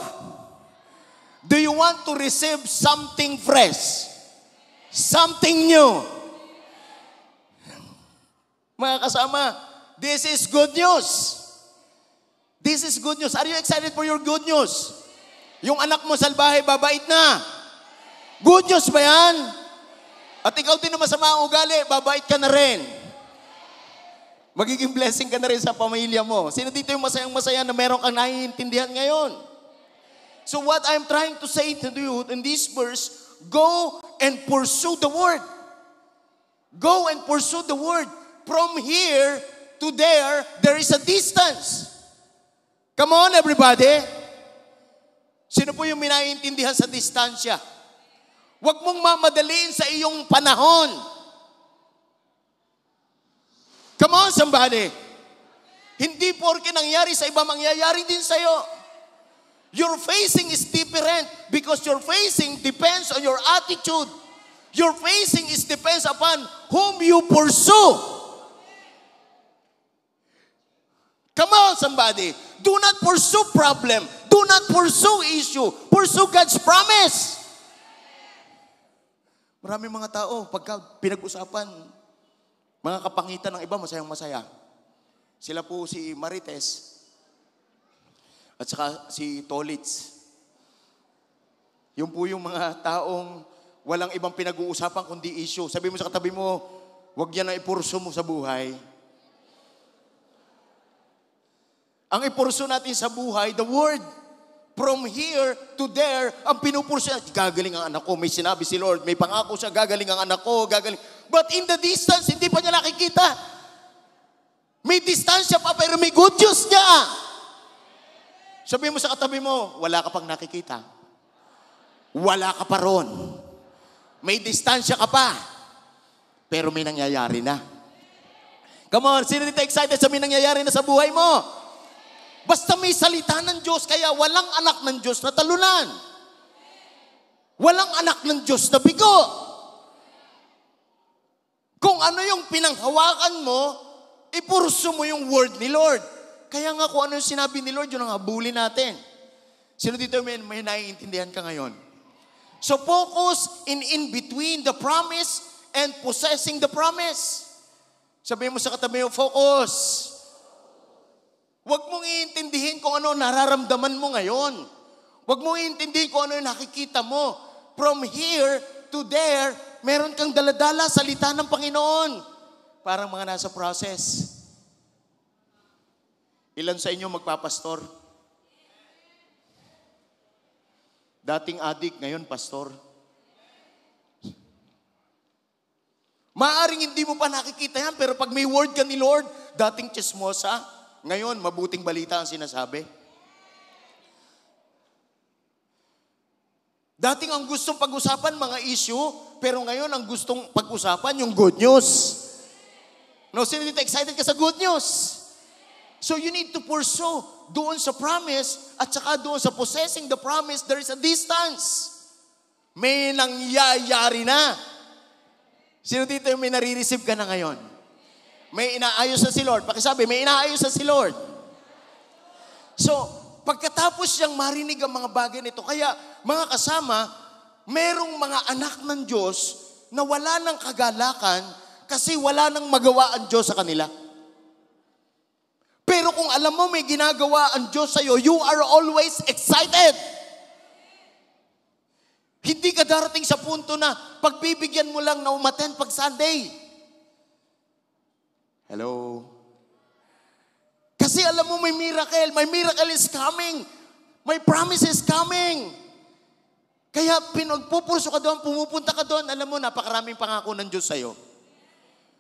Do you want to receive something fresh? Something new? Mga kasama, this is good news. This is good news. Are you excited for your good news? Yung anak mo salbahe, babait na. Good news ba yan? At ikaw din na masama ang ugali, babait ka na rin. Magiging blessing ka na rin sa pamilya mo. Sino dito yung masayang-masaya na meron kang naiintindihan ngayon? So what I'm trying to say to you in this verse, go and pursue the word. Go and pursue the word. From here to there is a distance. Come on, everybody. Sino po yung minaiintindihan sa distansya? Huwag mong mamadaliin sa iyong panahon. Come on, somebody. Hindi porke nangyari sa iba, mangyayari din sa'yo. Your facing is different because your facing depends on your attitude. Your facing is depends upon whom you pursue. Come on, somebody. Do not pursue problem. Do not pursue issue. Pursue God's promise. Maraming mga tao, pagka pinag-usapan, mga kapangitan ng iba, masayang-masaya. Sila po si Marites at saka si Tolitz. Yung po yung mga taong walang ibang pinag-uusapan kundi issue. Sabi mo sa katabi mo, huwag yan na ipurso mo sa buhay. Ang ipurso natin sa buhay, the word. From here to there, ang pinupurso niya, gagaling ang anak ko. May sinabi si Lord, may pangako siya, gagaling ang anak ko, gagaling. But in the distance, hindi pa niya nakikita. May distansya pa, pero may good news niya. Sabihin mo sa katabi mo, wala ka pang nakikita. Wala ka pa ron. May distansya ka pa, pero may nangyayari na. Come on, sino dito excited sa may nangyayari na sa buhay mo? Basta may salita ng Diyos, kaya walang anak ng Diyos na talunan. Walang anak ng Diyos na bigo. Kung ano yung pinanghawakan mo, Ipurso mo yung word ni Lord. Kaya nga kung ano yung sinabi ni Lord, yun ang habulin natin. Sino dito may naiintindihan ka ngayon? So focus in between the promise and possessing the promise. Sabihin mo sa katabi mo, focus. Huwag mong iintindihin kung ano nararamdaman mo ngayon. Huwag mong iintindihin kung ano yung nakikita mo. From here to there, meron kang daladala salita ng Panginoon. Parang mga nasa process. Ilan sa inyo magpapastor? Dating adik, ngayon pastor. Maaring hindi mo pa nakikita yan, pero pag may word ka ni Lord, dating chismosa, ngayon mabuting balita ang sinasabi. Dating ang gustong pag-usapan mga issue, pero ngayon ang gustong pag-usapan yung good news. No, sino dito excited ka sa good news? So you need to pursue doon sa promise at saka doon sa possessing the promise, there is a distance. May nangyayari na. Sino dito yung may nare-receive ka na ngayon? May inaayos na si Lord. Pakisabi, may inaayos na si Lord. So, pagkatapos siyang marinig ang mga bagay nito, kaya mga kasama, merong mga anak ng Diyos na wala ng kagalakan kasi wala nang magawa ang Diyos sa kanila. Pero kung alam mo may ginagawa ang Diyos sa'yo, you are always excited. Hindi ka darating sa punto na pagbibigyan mo lang na umattend pag Sunday. Hello? Kasi alam mo may miracle is coming. May promise is coming. Kaya pinagpupurso ka doon, pumupunta ka doon, alam mo napakaraming pangako ng Diyos sa'yo.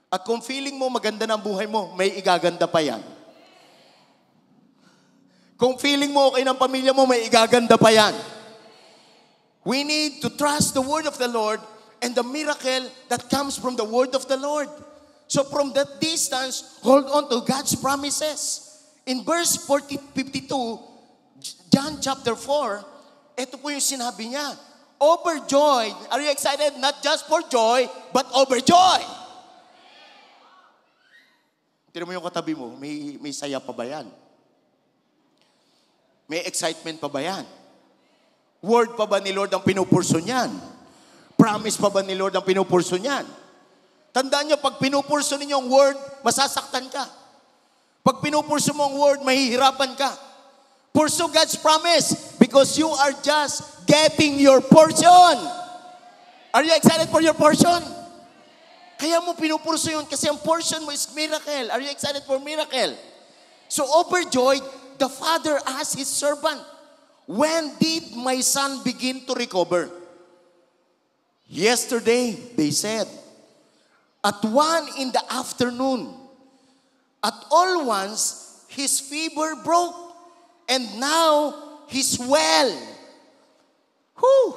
At kung feeling mo maganda ng buhay mo, may igaganda pa yan. Kung feeling mo okay ng pamilya mo, may igaganda pa yan. We need to trust the word of the Lord and the miracle that comes from the word of the Lord. So from that distance, hold on to God's promises. In verse 52, John chapter 4, ito po yung sinabi niya. Overjoyed. Are you excited? Not just for joy, but overjoyed. Tira mo yung katabi mo, may saya pa ba yan? May excitement pa ba yan? Word pa ba ni Lord ang pinupurso niyan? Promise pa ba ni Lord ang pinupurso niyan? Tandaan niyo, pag pinupurso ninyo ang word, masasaktan ka. Pag pinupurso mo ang word, mahihirapan ka. Pursue God's promise because you are just getting your portion. Are you excited for your portion? Kaya mo pinupurso yun kasi ang portion mo is miracle. Are you excited for miracle? So overjoyed, the father asked his servant, when did my son begin to recover? Yesterday, they said. At 1 in the afternoon. At all once, his fever broke. And now, he's well.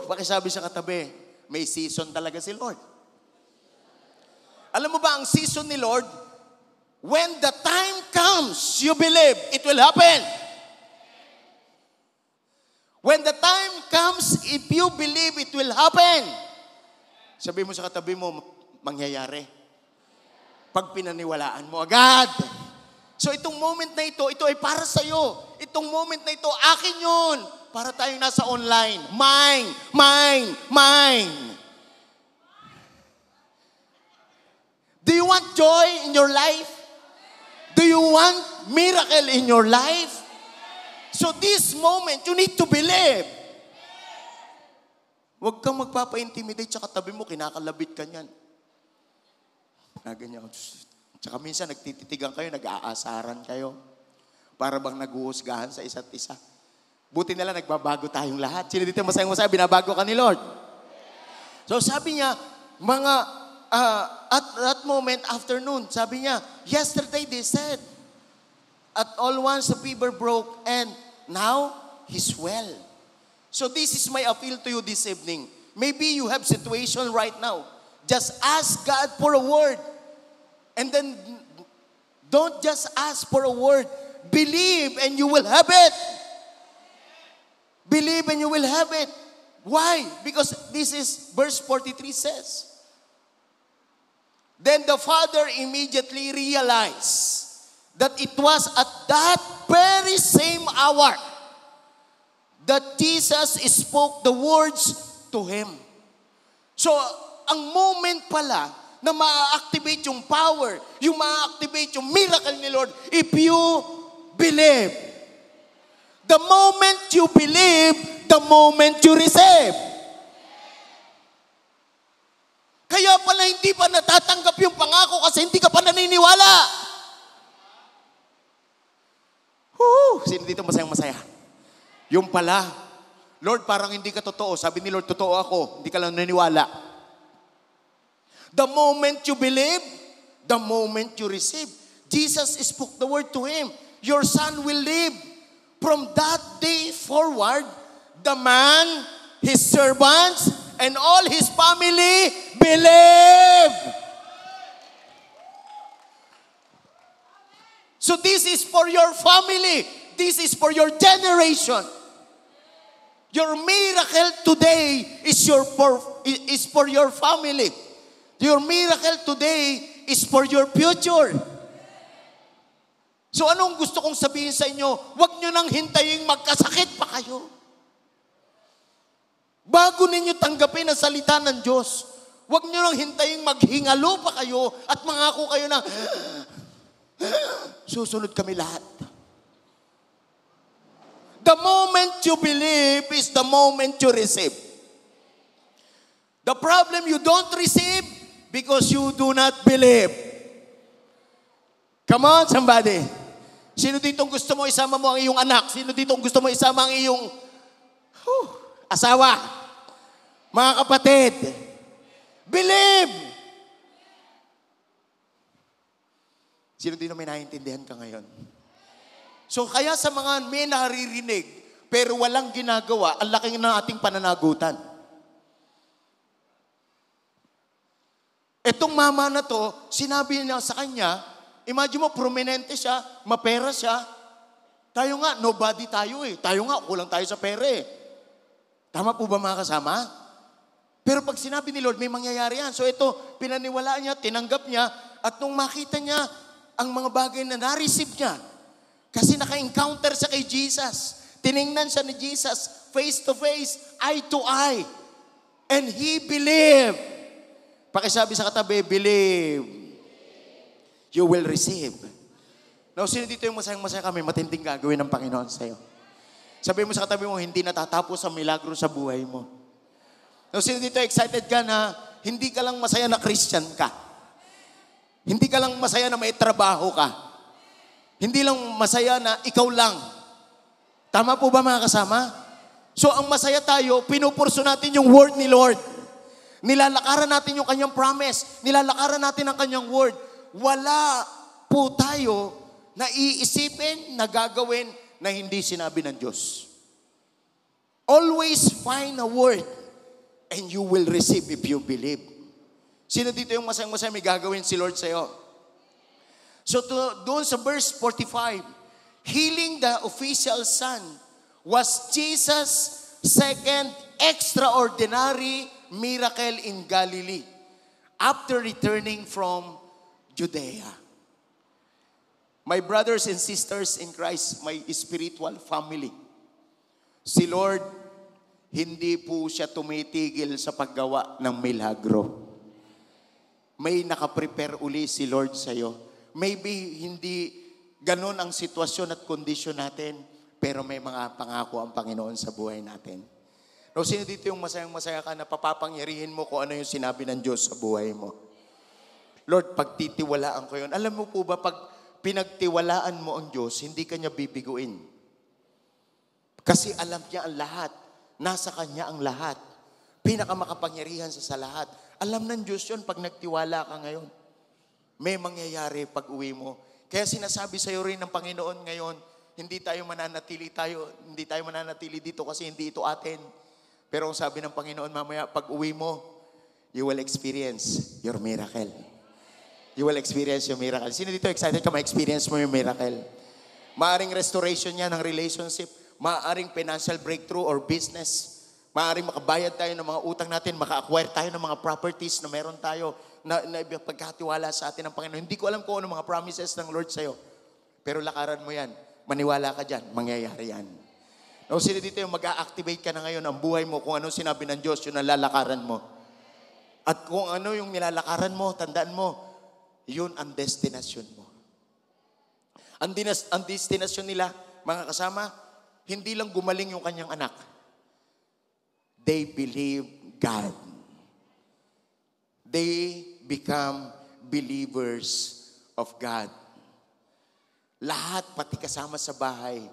Pakisabi sa katabi, may season talaga si Lord. Alam mo ba ang season ni Lord? When the time comes, you believe, it will happen. When the time comes, if you believe, it will happen. Sabi mo sa katabi mo, mangyayari. Pag pinaniwalaan mo agad. So itong moment na ito ay para sa'yo. Itong moment na ito, akin yun. Para tayong nasa online. Mine. Do you want joy in your life? Do you want miracle in your life? So this moment, you need to believe. Huwag kang magpapa-intimidate sa katabi mo, kinakalabit ka niyan. Ganyan. Tsaka minsan nagtititigan kayo, nag-aasaran kayo. Para bang naguhusgahan sa isa't isa. Buti na lang nagbabago tayong lahat. Sino dito masayang-masaya, binabago ka ni Lord? So sabi niya, at that moment, afternoon, sabi niya, yesterday they said, at all once the fever broke and now he's well. So this is my appeal to you this evening. Maybe you have situation right now. Just ask God for a word. And then don't just ask for a word. Believe and you will have it. Believe and you will have it. Why? Because this is verse 43 says. Then the father immediately realized that it was at that very same hour that Jesus spoke the words to him. So, ang moment pala na ma-activate yung power, yung ma-activate yung miracle ni Lord, if you believe. The moment you believe, the moment you receive. Kaya pala hindi pa natatanggap yung pangako kasi hindi ka pa naniniwala. Sino dito masayang-masaya? Yung pala, Lord, parang hindi ka totoo. Sabi ni Lord, totoo ako. Hindi ka lang naniniwala. The moment you believe, the moment you receive. Jesus spoke the word to him. Your son will live. From that day forward, the man, his servants, and all his family believe. So this is for your family. This is for your generation. Your miracle today is for your family. Your miracle today is for your future. So anong gusto kong sabihin sa inyo? Huwag nyo nang hintayin magkasakit pa kayo. Bago ninyo tanggapin ang salita ng Diyos, huwag nyo nang hintayin maghingalo pa kayo at mangako kayo na susunod kami lahat. The moment you believe is the moment you receive. The problem you don't receive because you do not believe. Come on, somebody. Sino dito gusto mo isama mo ang iyong anak? Sino dito gusto mo isama ang iyong asawa? Mga kapatid. Believe! Sino dito may naiintindihan ka ngayon? So kaya sa mga may naririnig, pero walang ginagawa, ang laking ng ating pananagutan. Etong mama na to, sinabi niya sa kanya, imagine mo, prominente siya, mapera siya. Tayo nga, nobody tayo eh. Tayo nga, kulang tayo sa pera eh. Tama po ba mga kasama? Pero pag sinabi ni Lord, may mangyayari yan. So ito, pinaniwalaan niya, tinanggap niya, at nung makita niya ang mga bagay na na-receive niya, kasi naka-encounter siya kay Jesus. Tiningnan siya ni Jesus, face to face, eye to eye. And he believed. Pakisabi sa katabi, believe. You will receive. Now, sino dito yung masayang-masaya kami, matinding gagawin ng Panginoon sa'yo? Sabi mo sa katabi mo, hindi natatapos ang milagro sa buhay mo. Now, sino dito excited ka na hindi ka lang masaya na Christian ka? Hindi ka lang masaya na may trabaho ka? Hindi lang masaya na ikaw lang? Tama po ba mga kasama? So, ang masaya tayo, pinupurso natin yung word ni Lord. Nilalakaran natin yung kanyang promise. Nilalakaran natin ang kanyang word. Wala po tayo na iisipin, na gagawin na hindi sinabi ng Diyos. Always find a word and you will receive if you believe. Sino dito yung masayang-masaya may gagawin si Lord sa'yo? So doon sa verse 45, healing the official son was Jesus' second extraordinary miracle in Galilee after returning from Judea. My brothers and sisters in Christ, my spiritual family, si Lord, hindi po siya tumitigil sa paggawa ng milagro. May nakaprepare uli si Lord sa'yo. Maybe hindi ganun ang sitwasyon at kondisyon natin, pero may mga pangako ang Panginoon sa buhay natin. No, sino dito yung masayang-masaya ka na papapangyarihin mo kung ano yung sinabi ng Diyos sa buhay mo? Lord, pagtitiwalaan ko yun. Alam mo po ba, pag pinagtiwalaan mo ang Diyos, hindi ka niya bibiguin. Kasi alam niya ang lahat. Nasa Kanya ang lahat. Pinakamakapangyarihan sa lahat. Alam ng Diyos yun pag nagtiwala ka ngayon. May mangyayari pag uwi mo. Kaya sinasabi sa iyo rin ng Panginoon ngayon, hindi tayo mananatili dito kasi hindi ito atin. Pero ang sabi ng Panginoon mamaya, pag uwi mo, you will experience your miracle. You will experience your miracle. Sino dito excited ka ma-experience mo yung miracle? Maaring restoration niya ng relationship, maaring financial breakthrough or business, maaring makabayad tayo ng mga utang natin, maka-acquire tayo ng mga properties na meron tayo, na pagkatiwala sa atin ng Panginoon. Hindi ko alam kung ano mga promises ng Lord sa'yo. Pero lakaran mo yan. Maniwala ka dyan, mangyayari yan. O sino dito yung mag-a-activate ka na ngayon ang buhay mo kung ano sinabi ng Diyos, yun ang lalakaran mo. At kung ano yung nilalakaran mo, tandaan mo, yun ang destinasyon mo. Ang destinasyon nila, mga kasama, hindi lang gumaling yung kanyang anak. They believe God. They become believers of God. Lahat, pati kasama sa bahay,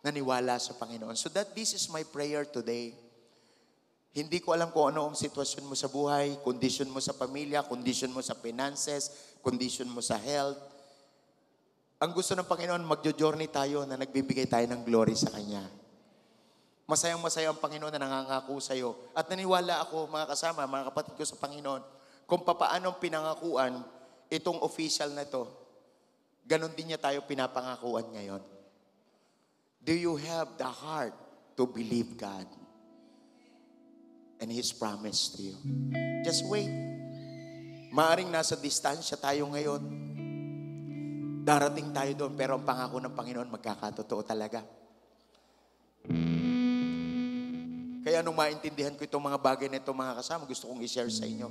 naniwala sa Panginoon. So this is my prayer today. Hindi ko alam kung ano ang sitwasyon mo sa buhay, kondisyon mo sa pamilya, kondisyon mo sa finances, kondisyon mo sa health. Ang gusto ng Panginoon, magjo-journey tayo na nagbibigay tayo ng glory sa Kanya. Masayang-masaya ang Panginoon na nangangako sa iyo. At naniwala ako, mga kasama, mga kapatid ko sa Panginoon, kung papaanong pinangakuan itong official na to, ganon din niya tayo pinapangakuan ngayon. Do you have the heart to believe God and His promise to you? Just wait. Maaring nasa distansya tayo ngayon. Darating tayo doon, pero ang pangako ng Panginoon magkakatotoo talaga. Kaya nung maintindihan ko itong mga bagay na ito, mga kasama, gusto kong i-share sa inyo.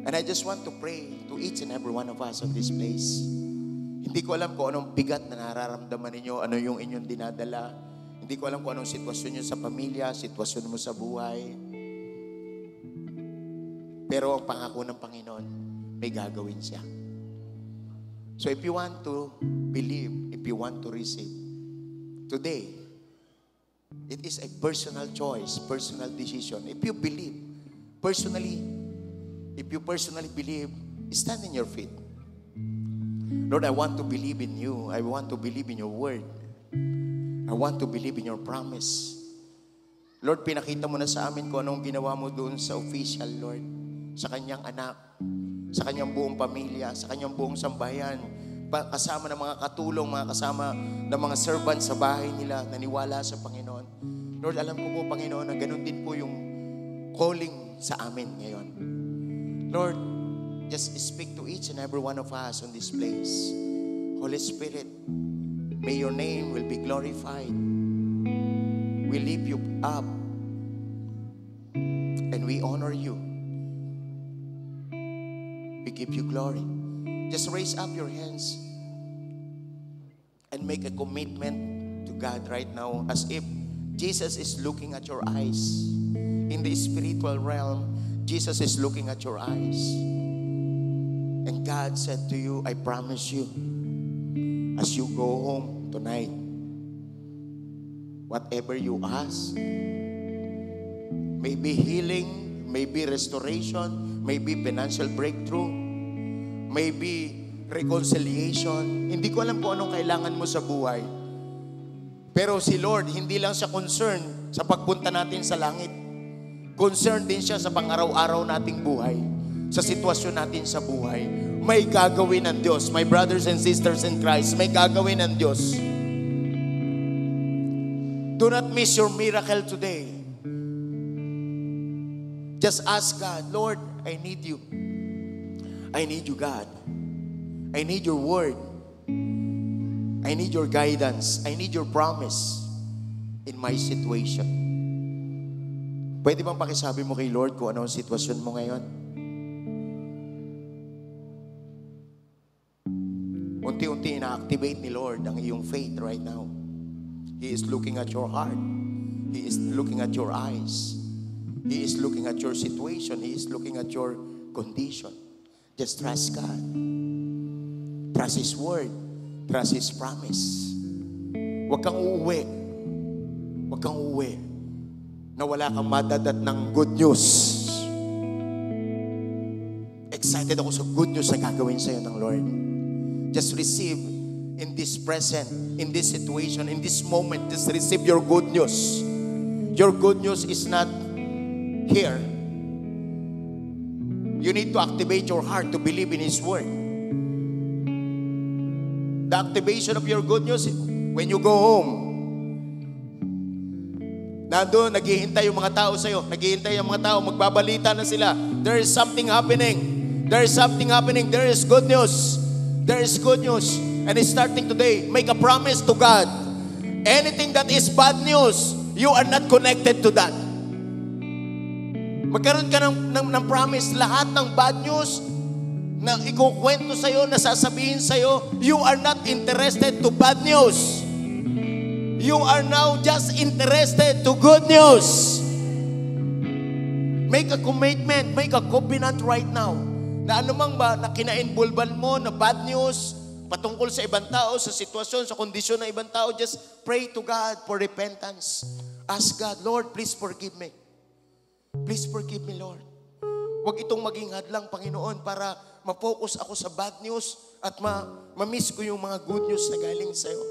And I just want to pray to each and every one of us of this place. Hindi ko alam kung anong bigat na nararamdaman ninyo, ano yung inyong dinadala. Hindi ko alam kung anong sitwasyon nyo sa pamilya, sitwasyon mo sa buhay. Pero ang pangako ng Panginoon, may gagawin siya. So if you want to believe, if you want to receive, today, it is a personal choice, personal decision. If you believe, if you personally believe, stand in your feet. Lord, I want to believe in you. I want to believe in your word. I want to believe in your promise. Lord, pinakita mo na sa amin kung anong ginawa mo doon sa official, Lord. Sa kanyang anak, sa kanyang buong pamilya, sa kanyang buong sambayan, kasama ng mga katulong, mga kasama ng mga servants sa bahay nila, naniwala sa Panginoon. Lord, alam ko po, Panginoon, na ganun din po yung calling sa amin ngayon. Lord, just speak to each and every one of us on this place. Holy Spirit, may your name will be glorified. We lift you up and we honor you. We give you glory. Just raise up your hands and make a commitment to God right now as if Jesus is looking at your eyes. In the spiritual realm, Jesus is looking at your eyes. And God said to you, I promise you, as you go home tonight, whatever you ask, maybe healing, maybe restoration, maybe financial breakthrough, maybe reconciliation. Hindi ko alam kung anong kailangan mo sa buhay. Pero si Lord, hindi lang siya concerned sa pagpunta natin sa langit. Concerned din siya sa pang-araw-araw nating buhay, sa sitwasyon natin sa buhay. May gagawin ng Diyos. My brothers and sisters in Christ, may gagawin ng Diyos. Do not miss your miracle today. Just ask God, Lord, I need you. I need you, God. I need your word. I need your guidance. I need your promise in my situation. Pwede bang pakisabi mo kay Lord kung ano ang sitwasyon mo ngayon? Unti-unti ina-activate ni Lord ang iyong faith right now. He is looking at your heart. He is looking at your eyes. He is looking at your situation. He is looking at your condition. Just trust God. Trust His word. Trust His promise. Huwag kang uuwi. Huwag kang uuwi na wala kang madadat ng good news. Excited ako sa good news na gagawin sa'yo ng Lord. Just receive in this present, in this situation, in this moment, just receive your good news. Your good news is not here. You need to activate your heart to believe in His word. The activation of your good news, when you go home, nandun, naghihintay yung mga tao sa'yo. Naghihintay yung mga tao, magbabalita na sila. There is something happening. There is something happening. There is good news. There is good news. And starting today, make a promise to God. Anything that is bad news, you are not connected to that. Magkaroon ka ng promise, lahat ng bad news na ikukwento sa'yo, na sasabihin sa'yo, you are not interested to bad news. You are now just interested to good news. Make a commitment, make a covenant right now. Na anumang ba na kinainvolvan mo na bad news, patungkol sa ibang tao, sa sitwasyon, sa kondisyon ng ibang tao, just pray to God for repentance. Ask God, Lord, please forgive me. Please forgive me, Lord. Huwag itong maging hadlang, Panginoon, para ma-focus ako sa bad news at ma-miss ko yung mga good news na galing sa'yo.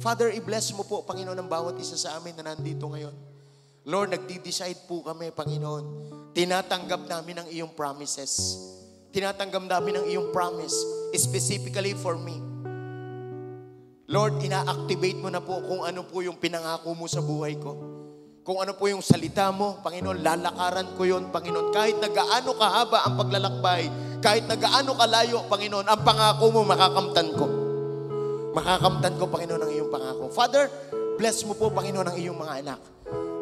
Father, i-bless mo po, Panginoon, ang bawat isa sa amin na nandito ngayon. Lord, nagdi-decide po kami, Panginoon. Tinatanggap namin ang iyong promises. Tinatanggap namin ang iyong promise, specifically for me. Lord, ina-activate mo na po kung ano po yung pinangako mo sa buhay ko. Kung ano po yung salita mo, Panginoon, lalakaran ko yun, Panginoon. Kahit na gaano kahaba ang paglalakbay, kahit na gaano kalayo, Panginoon, ang pangako mo, makakamtan ko. Makakamtan ko, Panginoon, ang iyong pangako. Father, bless mo po, Panginoon, ang iyong mga anak.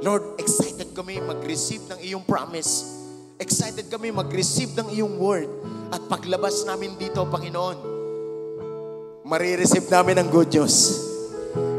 Lord, excited kami mag-receive ng iyong promise. Excited kami mag-receive ng iyong word. At paglabas namin dito, Panginoon, marireceive namin ang good news.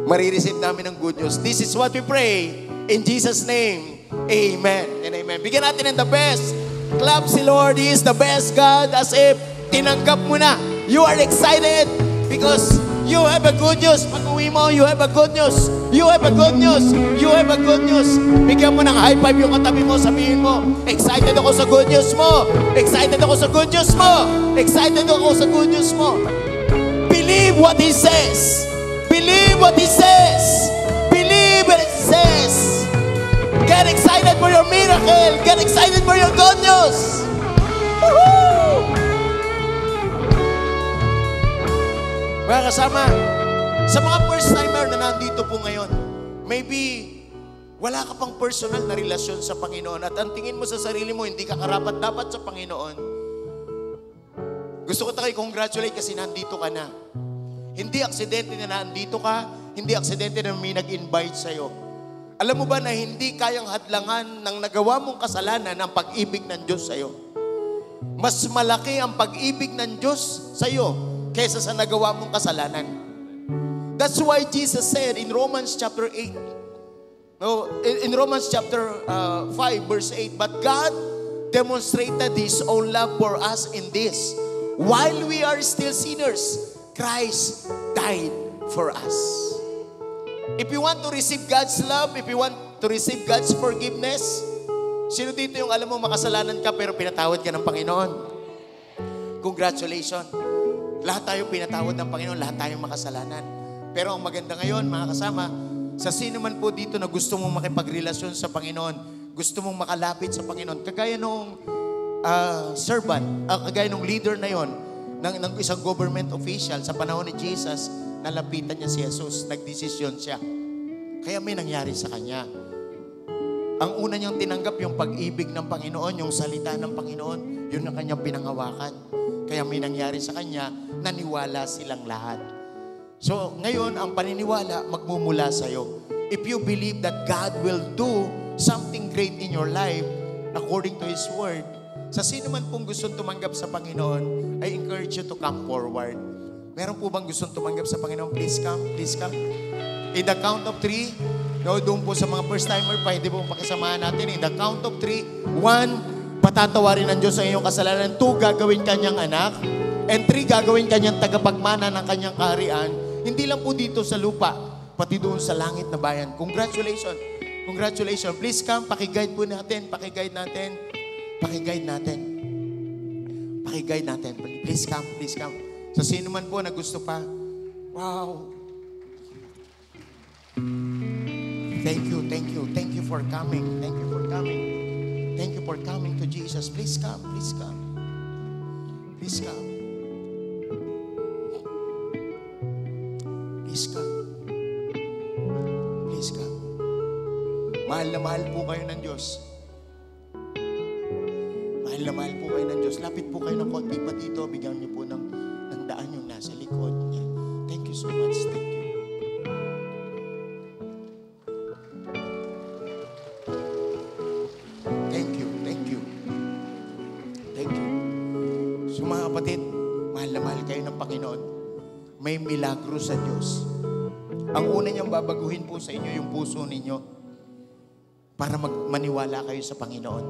Marireceive namin ang good news. This is what we pray. In Jesus' name, amen and amen. Bigyan natin ng the best. Clap si Lord. He is the best God, as if tinanggap mo na. You are excited because you have a good news. Pag-uwi mo, you have a good news. You have a good news. You have a good news. Bigyan mo ng high five yung katabi mo. Sabihin mo, excited ako sa good news mo. Excited ako sa good news mo. Excited ako sa good news mo. Believe what He says. Believe what He says. Believe what He says. Get excited for your miracle. Get excited for your good news. Woohoo! Mga kasama, sa mga first-timer na nandito po ngayon, maybe wala ka pang personal na relasyon sa Panginoon at ang tingin mo sa sarili mo, hindi ka karapat-dapat sa Panginoon. Gusto ko tayo congratulate kasi nandito ka na. Hindi aksidente na nandito ka, hindi aksidente na may nag-invite sa'yo. Alam mo ba na hindi kayang hadlangan ng nagawa mong kasalanan ang pag-ibig ng Diyos sa'yo? Mas malaki ang pag-ibig ng Diyos sa'yo kaysa sa nagawa mong kasalanan. That's why Jesus said in Romans chapter 8, in Romans chapter 5 verse 8, but God demonstrated His own love for us in this: while we are still sinners, Christ died for us. If you want to receive God's love, if you want to receive God's forgiveness, sino dito yung alam mo makasalanan ka pero pinatawad ka ng Panginoon? Congratulations. Lahat tayo pinatawad ng Panginoon, lahat tayong makasalanan. Pero ang maganda ngayon, mga kasama, sa sino man po dito na gusto mong makipagrelasyon sa Panginoon, gusto mong makalapit sa Panginoon, kagaya nung servant, kagaya nung leader na yon, ng isang government official sa panahon ni Jesus, nalapitan niya si Jesus, nagdesisyon siya. Kaya may nangyari sa kanya. Ang una niyang tinanggap yung pag-ibig ng Panginoon, yung salita ng Panginoon, yun ang kanyang pinangawakan. Kaya may nangyari sa kanya, naniwala silang lahat. So, ngayon, ang paniniwala, magmumula sa'yo. If you believe that God will do something great in your life, according to His Word, sa sino man pong gustong tumanggap sa Panginoon, I encourage you to come forward. Meron po bang gustong tumanggap sa Panginoon? Please come, please come. In the count of 3, doon po sa mga first-timer, pwede po pakisamahan natin. In the count of 3, 1, patatawarin ng Diyos ang iyong kasalanan. 2, gagawin kanyang anak. And 3, gagawin kanyang tagapagmana ng kanyang kaharian. Hindi lang po dito sa lupa, pati doon sa langit na bayan. Congratulations. Congratulations. Please come, pakiguide po natin, pakiguide natin. Pakiguide natin. Pakiguide natin. Please come, please come. Sa sino man po na gusto pa, wow. Thank you, thank you. Thank you for coming. Thank you for coming. Thank you for coming to Jesus. Please come, please come. Please come. Please come. Please come. Mahal na mahal po kayo ng Diyos. Mahal na mahal po kayo ng Diyos. Lapit po kayo ng konti pa dito. Bigyan niyo po ng daan yung nasa likod niya. so much. Thank you. Thank you. Thank you. Thank you. So mga kapatid, mahal na mahal kayo ng Panginoon. May milagro sa Diyos. Ang una niyang babaguhin po sa inyo yung puso ninyo para maniwala kayo sa Panginoon.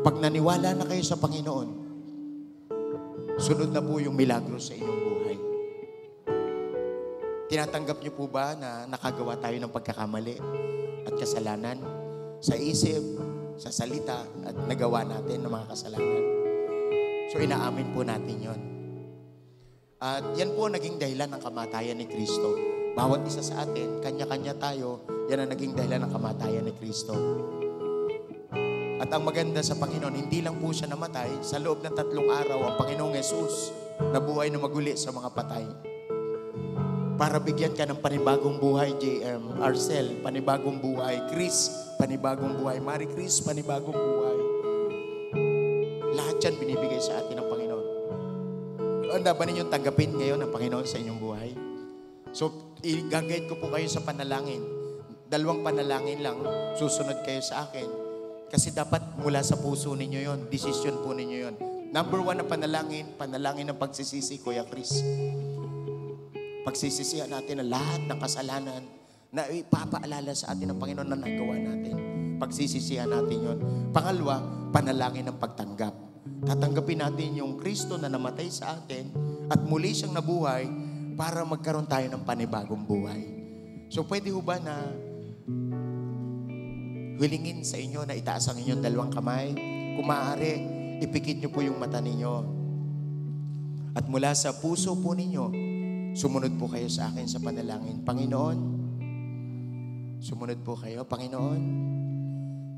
Pag naniwala na kayo sa Panginoon, sunod na po yung milagro sa inyong buhay. Tinatanggap niyo po ba na nakagawa tayo ng pagkakamali at kasalanan sa isip, sa salita, at nagawa natin ng mga kasalanan? So inaamin po natin yon. At yan po naging dahilan ng kamatayan ni Kristo. Bawat isa sa atin, kanya-kanya tayo, yan ang naging dahilan ng kamatayan ni Kristo. At ang maganda sa Panginoon, hindi lang po siya namatay, sa loob ng 3 araw, ang Panginoong Jesus nabuhay na maguli sa mga patay. Para bigyan ka ng panibagong buhay, JM, Arcel, panibagong buhay, Chris, panibagong buhay, Marie Chris, panibagong buhay. Lahat yan binibigay sa atin ng Panginoon. Handa ba ninyong tanggapin ngayon ang Panginoon sa inyong buhay? So, i-guide ko po kayo sa panalangin. 2 panalangin lang, susunod kayo sa akin. Kasi dapat mula sa puso ninyo yon, desisyon po ninyo yon. Number 1 na panalangin ng pagsisisi, Kuya Chris. Pagsisisihan natin ang lahat ng kasalanan na ipapaalala sa atin ng Panginoon na nagawa natin. Pagsisisihan natin yon. Pangalawa, panalangin ng pagtanggap. Tatanggapin natin yung Kristo na namatay sa atin at muli siyang nabuhay para magkaroon tayo ng panibagong buhay. So pwede ho ba na hilingin sa inyo na itaas ang inyong 2 kamay? Kung maaari, ipikit niyo po yung mata ninyo. At mula sa puso po ninyo, sumunod po kayo sa akin sa panalangin. Panginoon, sumunod po kayo. Panginoon,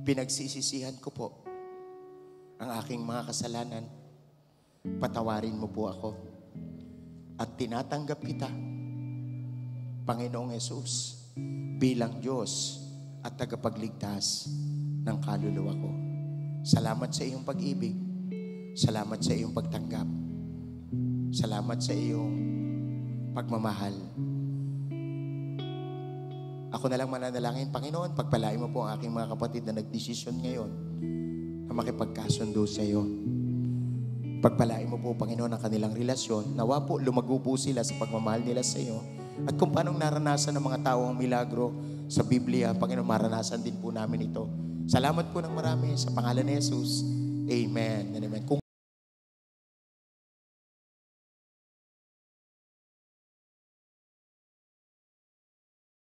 pinagsisisihan ko po ang aking mga kasalanan. Patawarin mo po ako. At tinatanggap kita, Panginoong Hesus, bilang Diyos at tagapagligtas ng kaluluwa ko. Salamat sa iyong pag-ibig. Salamat sa iyong pagtanggap. Salamat sa iyong pagmamahal. Ako na lang mananalangin, Panginoon, pagpalain mo po ang aking mga kapatid na nagdesisyon ngayon na makipagkasundo sa iyo. Pagpalain mo po, Panginoon, ang kanilang relasyon. Nawa po, lumago po sila sa pagmamahal nila sa iyo. At kung paanong naranasan ng mga tao ang milagro sa Biblia, Panginoon, maranasan din po namin ito. Salamat po ng marami sa pangalan ni Jesus. Amen and amen.